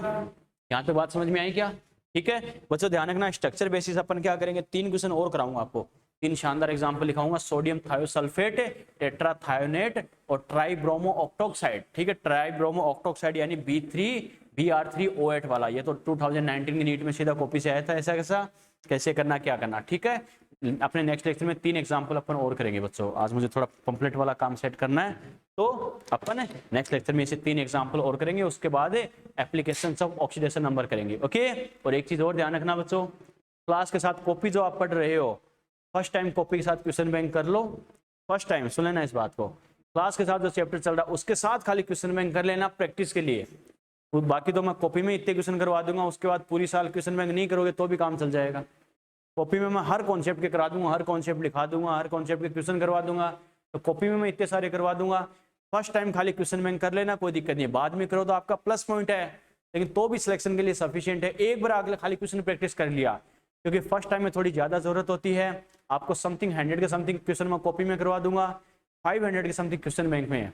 यहाँ पे बात समझ में आई क्या, ठीक है बच्चों। ध्यान रखना स्ट्रक्चर बेसिस अपन क्या करेंगे, 3 क्वेश्चन और कराऊंगा आपको, 3 शानदार एग्जाम्पल लिखाऊंगा, सोडियम थायोसल्फेट, टेट्राथायोनेट और ट्राइब्रोमो ऑक्टोक्साइड, ठीक है, ट्राइब्रोमो ऑक्टोक्साइड यानी B3BR3O8 वाला, ये तो 2019 की नीट में सीधा कॉपी से आया था, ऐसा कैसा कैसे करना क्या करना, ठीक है। अपने नेक्स्ट लेक्चर में 3 एग्जाम्पल अपन और करेंगे बच्चों, आज मुझे थोड़ा पंपलेट वाला काम सेट करना है, तो अपन नेक्स्ट लेक्चर में इसे 3 एग्जाम्पल और करेंगे, उसके बाद एप्लीकेशंस ऑफ ऑक्सीडेशन नंबर करेंगे, ओके। और एक चीज और ध्यान रखना बच्चों, क्लास के साथ कॉपी जो आप पढ़ रहे हो, फर्स्ट टाइम कॉपी के साथ क्वेश्चन बैंक कर लो, फर्स्ट टाइम सुन लेना इस बात को, क्लास के साथ जो चैप्टर चल रहा है उसके साथ खाली क्वेश्चन बैंक कर लेना प्रैक्टिस के लिए, बाकी तो मैं कॉपी में इतने क्वेश्चन करवा दूंगा, उसके बाद पूरी साल क्वेश्चन बैंक नहीं करोगे तो भी काम चल जाएगा। कॉपी में मैं हर कॉन्सेप्ट के करा दूंगा, हर कॉन्सेप्ट लिखा दूंगा, हर कॉन्सेप्ट के क्वेश्चन करवा दूंगा। तो कॉपी में मैं इतने सारे करवा दूंगा। फर्स्ट टाइम खाली क्वेश्चन बैंक कर लेना, कोई दिक्कत नहीं, बाद में करो तो आपका प्लस पॉइंट है, लेकिन तो भी सिलेक्शन के लिए सफिशिएंट है। एक बार अगले खाली क्वेश्चन प्रैक्टिस कर लिया, क्योंकि फर्स्ट टाइम में थोड़ी ज्यादा जरूरत होती है। आपको समथिंग 100 के समथिंग क्वेश्चन मैं कॉपी में करवा दूंगा, 500 के समथिंग क्वेश्चन बैंक में है।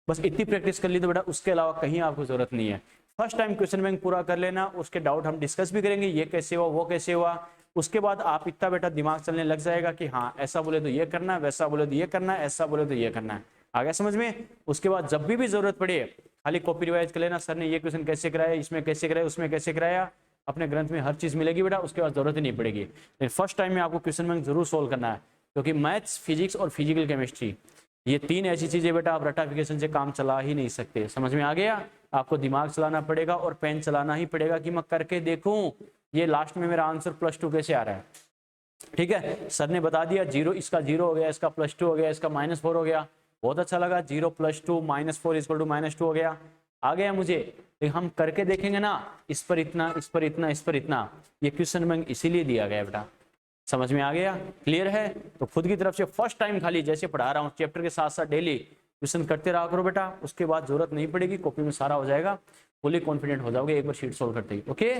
बस इतनी प्रैक्टिस कर ली तो बेटा उसके अलावा कहीं आपको जरूरत नहीं है। फर्स्ट टाइम क्वेश्चन बैंक पूरा कर लेना, उसके डाउट हम डिस्कस भी करेंगे, ये कैसे हुआ वो कैसे हुआ। उसके बाद आप इतना बेटा दिमाग चलने लग जाएगा कि हाँ ऐसा बोले तो ये करना है, वैसा बोले तो ये करना है, ऐसा बोले तो ये करना है। आ गया समझ में। उसके बाद जब भी जरूरत पड़े खाली कॉपी रिवाइज कर लेना, सर ने ये क्वेश्चन कैसे कराया, इसमें कैसे कराया, उसमें कैसे कराया, अपने ग्रंथ में हर चीज मिलेगी बेटा, उसके बाद जरूरत ही नहीं पड़ेगी। लेकिन फर्स्ट टाइम में आपको क्वेश्चन बैंक जरूर सोल्व करना है, क्योंकि मैथ्स, फिजिक्स और फिजिकल केमिस्ट्री ये तीन ऐसी चीजें बेटा आप रटाफिकेशन से काम चला ही नहीं सकते। समझ में आ गया। आपको दिमाग चलाना पड़ेगा और पेन चलाना ही पड़ेगा कि मैं करके देखूं ये लास्ट में मेरा आंसर +2 कैसे आ रहा है। ठीक है, सर ने बता दिया 0, इसका 0 हो गया, इसका +2 हो गया, इसका -4 हो गया, बहुत अच्छा लगा। 0 + 2 -4 = -2 हो गया, आ गया मुझे। लेकिन हम करके देखेंगे ना, इस पर इतना, इस पर इतना, इस पर इतना, ये क्वेश्चन बैंक इसीलिए दिया गया बेटा। समझ में आ गया, क्लियर है। तो खुद की तरफ से फर्स्ट टाइम खाली जैसे पढ़ा रहा हूँ चैप्टर के साथ साथ डेली क्वेश्चन करते रहा करो बेटा, उसके बाद जरूरत नहीं पड़ेगी, कॉपी में सारा हो जाएगा, फुली कॉन्फिडेंट हो जाओगे एक बार शीट सोल्व करते ही। ओके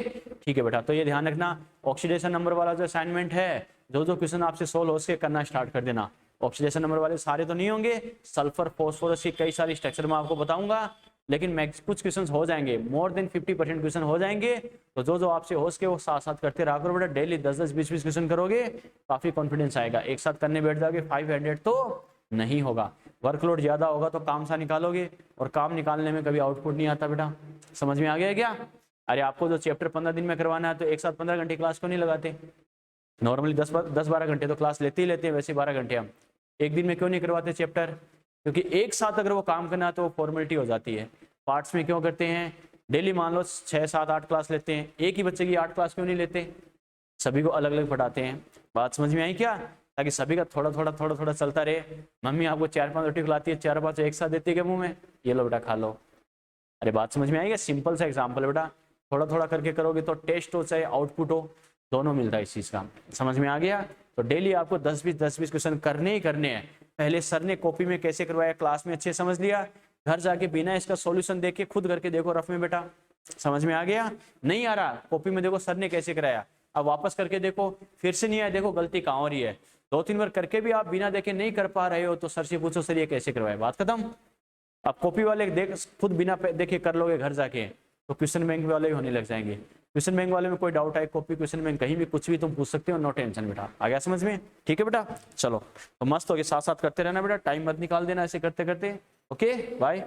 ठीक है बेटा। तो ये ध्यान रखना, ऑक्सीडेशन नंबर वाला जो असाइनमेंट है, जो क्वेश्चन आपसे सोल्व हो सके करना स्टार्ट कर देना। ऑक्सीडेशन नंबर वाले सारे तो नहीं होंगे, सल्फर फॉस्फोरस की कई सारी स्ट्रक्चर मैं आपको बताऊंगा, लेकिन मैक्स कुछ क्वेश्चन हो जाएंगे, मोर देन 50% क्वेश्चन हो जाएंगे। तो जो आपसे हो सके वो साथ साथ करते रहा करो बेटा, डेली 10-10, 20-20 क्वेश्चन करोगे, काफी कॉन्फिडेंस आएगा। एक साथ करने बैठ जाओगे 500 तो नहीं होगा, वर्कलोड ज्यादा होगा तो काम सा निकालोगे, और काम निकालने में कभी आउटपुट नहीं आता बेटा। समझ में आ गया क्या। अरे आपको जो चैप्टर 15 दिन में करवाना है तो एक साथ 15 घंटे क्लास को नहीं लगाते, नॉर्मली 10-12 घंटे तो क्लास लेते ही लेते हैं, वैसे 12 घंटे हम एक दिन में क्यों नहीं करवाते चैप्टर, क्योंकि एक साथ अगर वो काम करना है तो फॉर्मेलिटी हो जाती है। पार्ट्स में क्यों करते हैं, डेली मान लो 6, 7, 8 क्लास लेते हैं, एक ही बच्चे की 8 क्लास क्यों नहीं लेते, सभी को अलग अलग पढ़ाते हैं। बात समझ में आई क्या, ताकि सभी का थोड़ा थोड़ा चलता रहे। मम्मी आपको 4-5 रोटी खिलाती है, 4-5 एक साथ देती है मुंह में, ये लो बेटा खा लो। अरे बात समझ में आएगी, सिंपल सा एग्जाम्पल बेटा, थोड़ा थोड़ा करके करोगे तो टेस्ट हो चाहे आउटपुट हो, दोनों मिलता है इस चीज का। समझ में आ गया। तो डेली आपको 10-20 क्वेश्चन करने ही करने हैं। पहले सर ने कॉपी में कैसे करवाया, क्लास में अच्छे समझ लिया, घर जाके बिना इसका सॉल्यूशन देख के खुद करके देखो रफ में बेटा। समझ में आ गया। नहीं आ रहा, कॉपी में देखो सर ने कैसे कराया, अब वापस करके देखो, फिर से नहीं आया, देखो गलती कहाँ हो रही है। 2-3 बार करके भी आप बिना देखे नहीं कर पा रहे हो तो सर से पूछो, सर ये कैसे करवाया, बात खत्म। अब कॉपी वाले देख खुद बिना देखे कर लोगे घर जाके, तो क्वेश्चन बैंक वाले भी होने लग जाएंगे। क्वेश्चन बैंक वाले में कोई डाउट आए, कॉपी क्वेश्चन बैंक कहीं भी कुछ भी तुम पूछ सकते हो, नो टेंशन बेटा। आ गया समझ में, ठीक है बेटा। चलो तो मस्त हो गया, साथ साथ करते रहना बेटा, टाइम मत निकाल देना ऐसे करते करते। Okay bye.